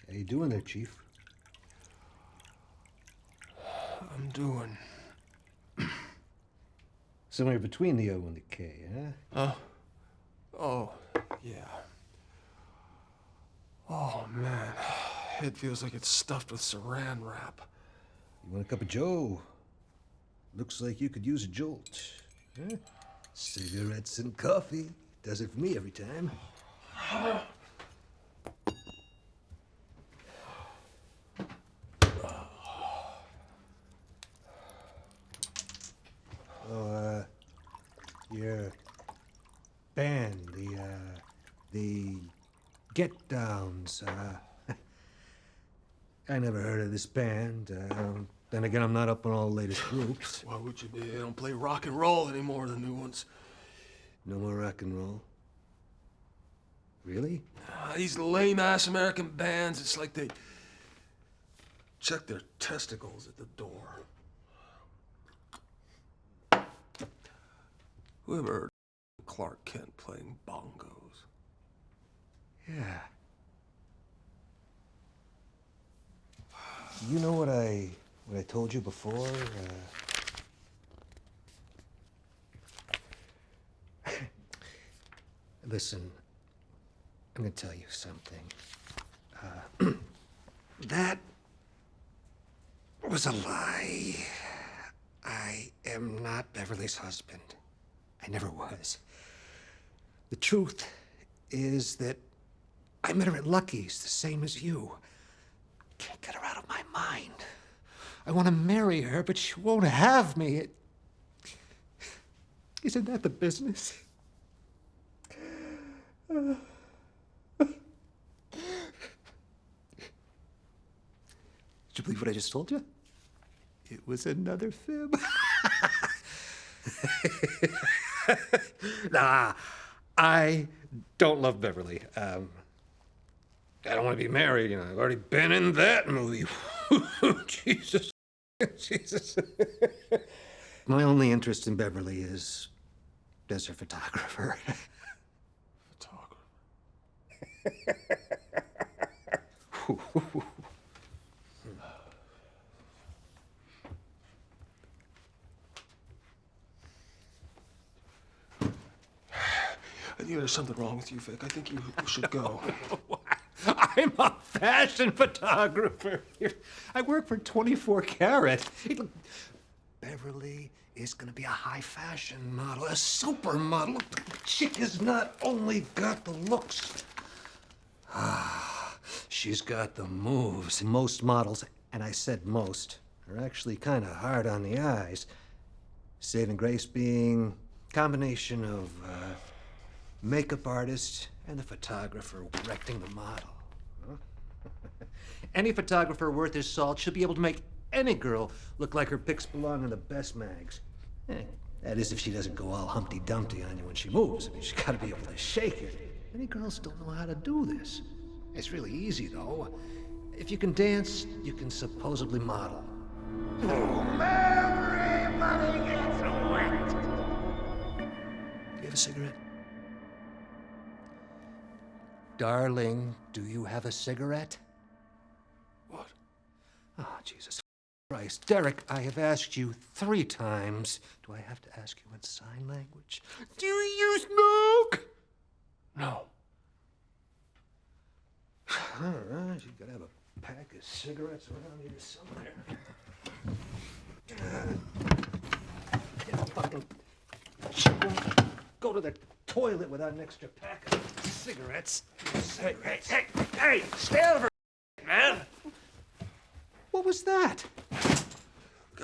How you doing there, Chief? I'm doing. Somewhere between the O and the K, huh? Oh, yeah. Oh, man. It feels like it's stuffed with saran wrap. You want a cup of Joe? Looks like you could use a jolt. Huh? Cigarettes and coffee. Does it for me every time. Oh, your band, the Get Downs. I never heard of this band. Then again, I'm not up on all the latest groups. Why would you be? They don't play rock and roll anymore, the new ones. No more rock and roll? Really? These lame-ass American bands, it's like they check their testicles at the door. Who ever heard of Clark Kent playing bongos? Yeah. You know what I told you before? Listen, I'm gonna tell you something. That was a lie. I am not Beverly's husband. I never was. The truth is that I met her at Lucky's, the same as you. Can't get her out of my mind. I want to marry her, but she won't have me. Isn't that the business? Did you believe what I just told you? It was another fib. Nah, I don't love Beverly. I don't want to be married. You know, I've already been in that movie. Jesus. Jesus. My only interest in Beverly is as her photographer. I think there's something wrong with you, Vic. I think you should go. I'm a fashion photographer. I work for 24 Karat. Beverly is gonna be a high fashion model, a supermodel. Look, the chick has not only got the looks, she's got the moves. Most models, and I said most, are actually kind of hard on the eyes. Saving grace being a combination of makeup artist and the photographer directing the model. Huh? Any photographer worth his salt should be able to make any girl look like her pics belong in the best mags. That is if she doesn't go all Humpty Dumpty on you when she moves. I mean, she's got to be able to shake it. Many girls don't know how to do this. It's really easy, though. If you can dance, you can supposedly model. Everybody gets wet. Do you have a cigarette? Darling, do you have a cigarette? What? Oh, Jesus Christ. Derek, I have asked you 3 times. Do I have to ask you in sign language? Do you smoke? No. All right, you gotta have a pack of cigarettes around here somewhere. Go to the toilet without an extra pack of cigarettes. Hey, stay over, man. What was that?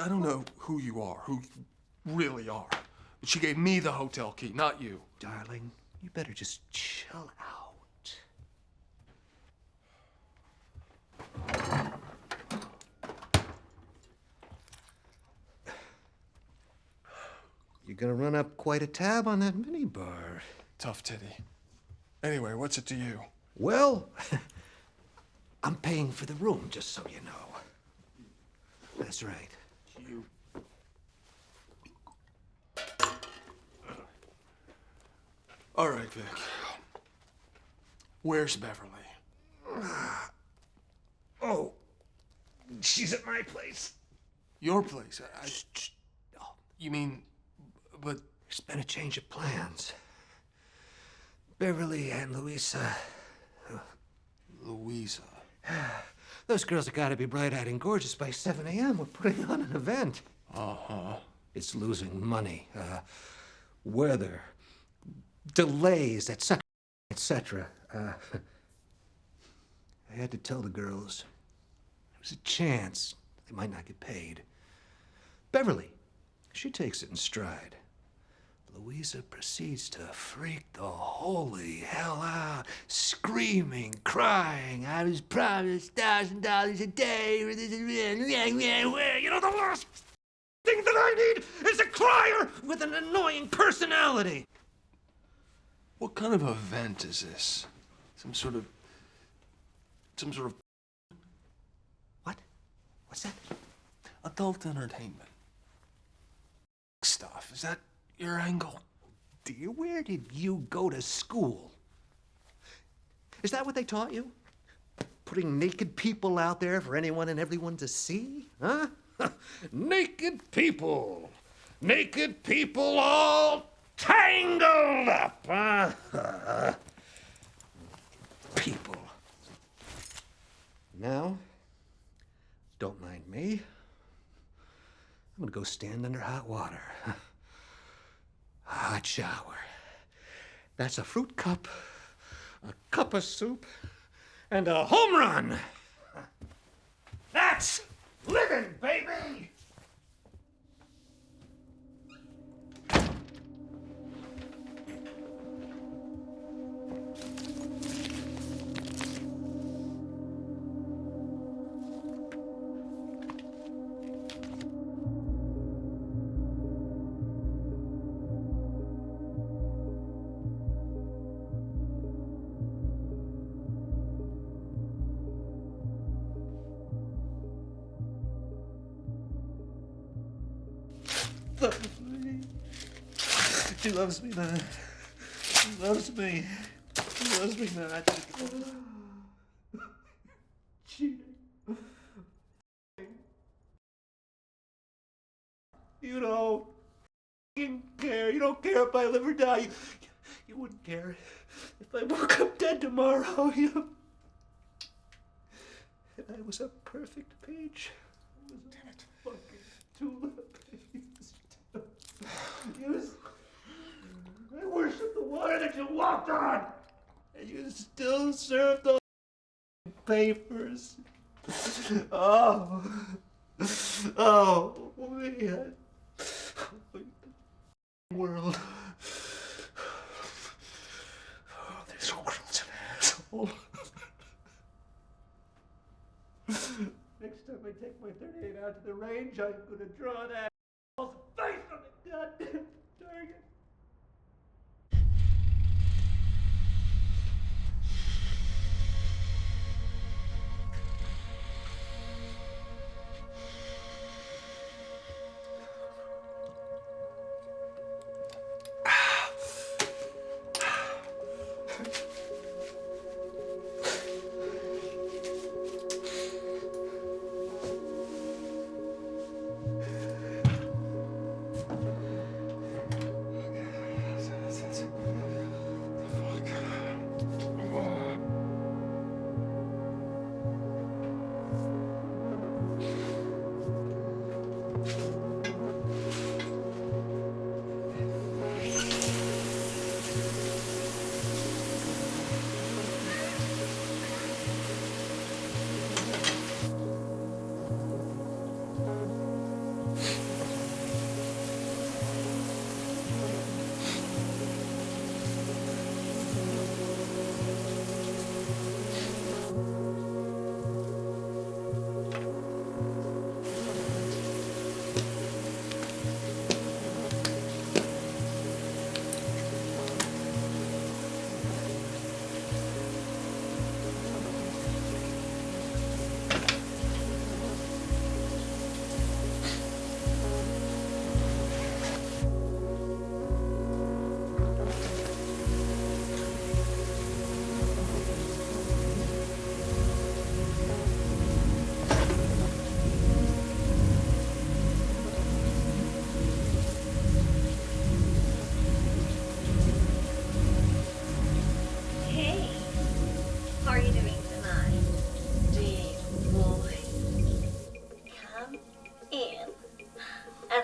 I don't know who you are, who you really are. But she gave me the hotel key, not you. Darling, you better just chill out. You're gonna run up quite a tab on that minibar. Tough titty. Anyway, what's it to you? Well, I'm paying for the room, just so you know. That's right. You. All right, Vic. Where's Beverly? Oh, she's at my place. Your place? You mean, but... There's been a change of plans. Beverly and Louisa. Louisa? Those girls have got to be bright-eyed and gorgeous by 7 a.m. We're putting on an event. Uh-huh. It's losing money, weather, delays, etc., etc. I had to tell the girls there was a chance they might not get paid. Beverly, she takes it in stride. Louisa proceeds to freak the holy hell out, screaming, crying. I was promised $1,000 a day. You know, the last thing that I need is a crier with an annoying personality. What kind of event is this? Some sort of... What? What's that? Adult entertainment. Stuff. Is that your angle? Dear, where did you go to school? Is that what they taught you? Putting naked people out there for anyone and everyone to see? Huh? Naked people! Naked people all tangled up, huh? People. Now, don't mind me. I'm gonna go stand under hot water. Hot shower. That's a fruit cup, a cup of soup, and a home run. That's living, baby! She loves me, man. She loves me. She loves me, man. Cheating. You don't care. You don't care if I live or die. You wouldn't care if I woke up dead tomorrow. You. I was a perfect peach. I was a fucking tulip. I worship the water that you walked on, and you still serve those papers. Oh, man. World. Oh, this crimson asshole. Next time I take my 38 out to the range, I'm gonna draw that face on the goddamn target.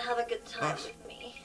Have a good time with me.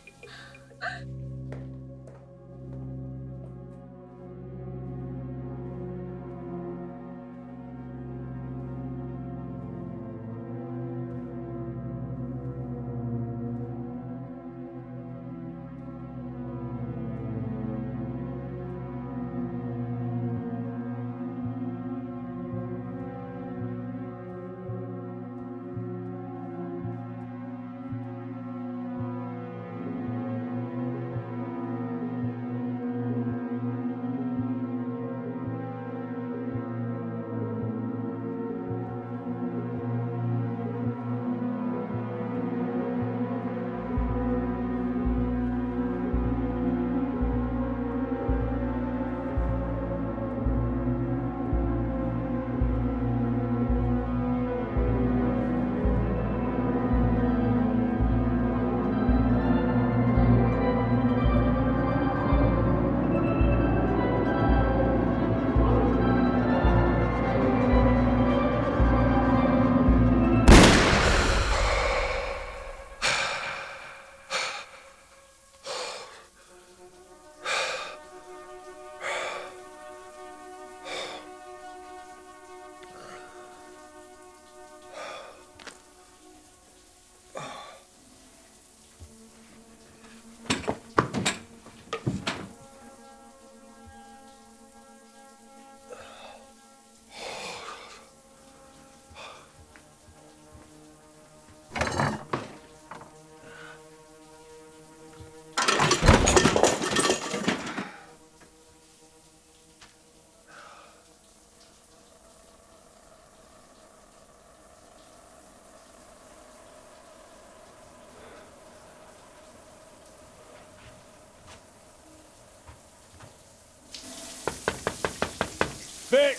Vic!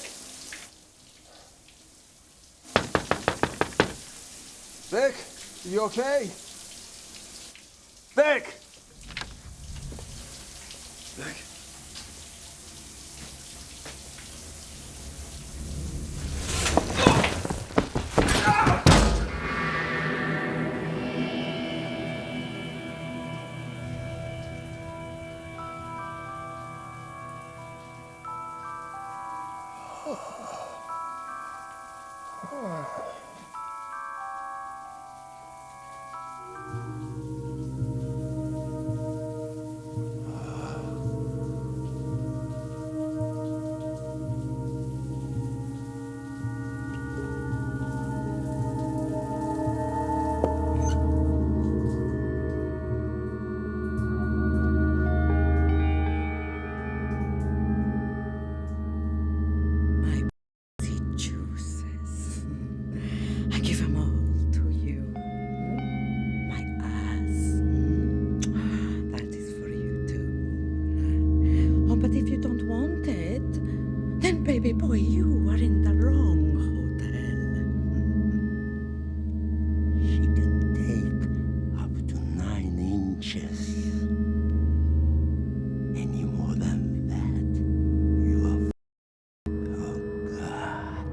Vic, you okay? Vic! Vic? Juices. I give them all to you. My ass. That is for you too. Oh, but if you don't want it, then baby boy, you are in the wrong hotel. She can take up to 9 inches. Any more than that, you are oh God.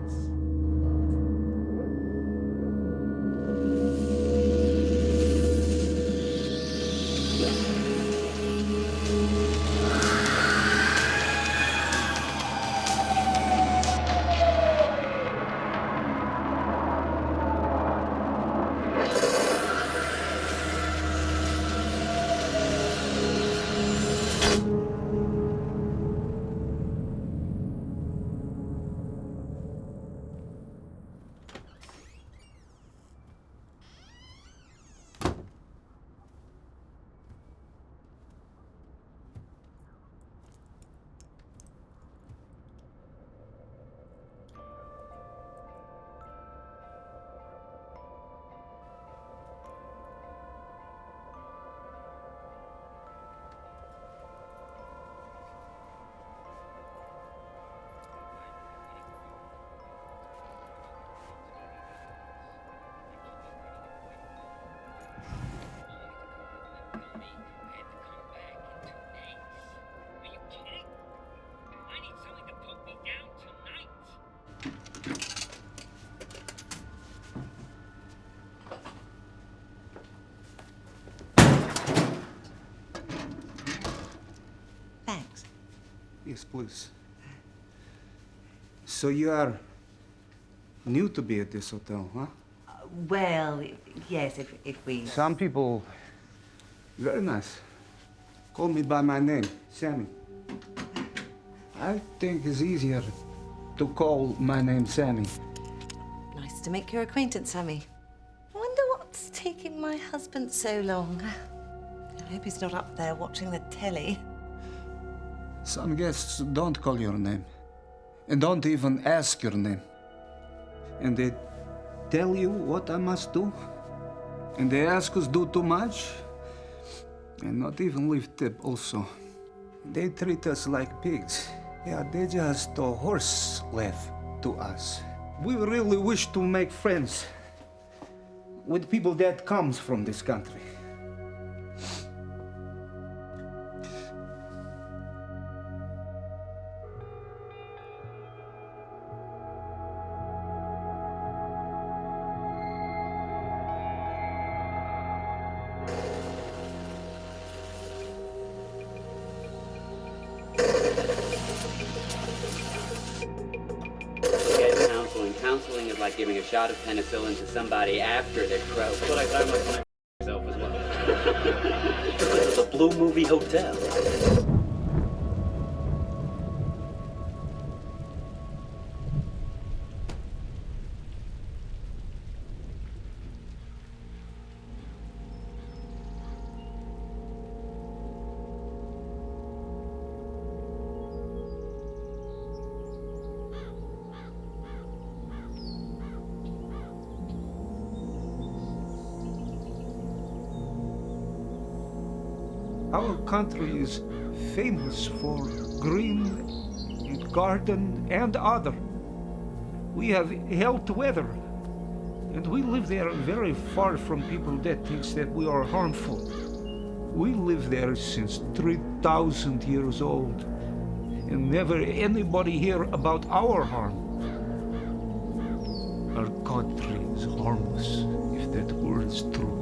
Thanks. Yes, please. So you are new to be at this hotel, huh? Well, yes, if we... Some people, very nice, call me by my name, Sammy. I think it's easier to call my name Sammy. Nice to make your acquaintance, Sammy. I wonder what's taking my husband so long. I hope he's not up there watching the telly. Some guests don't call your name and don't even ask your name. And they tell you what I must do. And they ask us do too much and not even leave tip also. They treat us like pigs. Yeah, they just horse left to us. We really wish to make friends with people that comes from this country. Counseling is like giving a shot of penicillin to somebody after they're croaked. That's what I thought myself as well. This is a Blue Movie Hotel. Our country is famous for green and garden, and other. We have health weather, and we live there very far from people that thinks that we are harmful. We live there since 3,000 years old, and never anybody hear about our harm. Our country is harmless, if that word is true.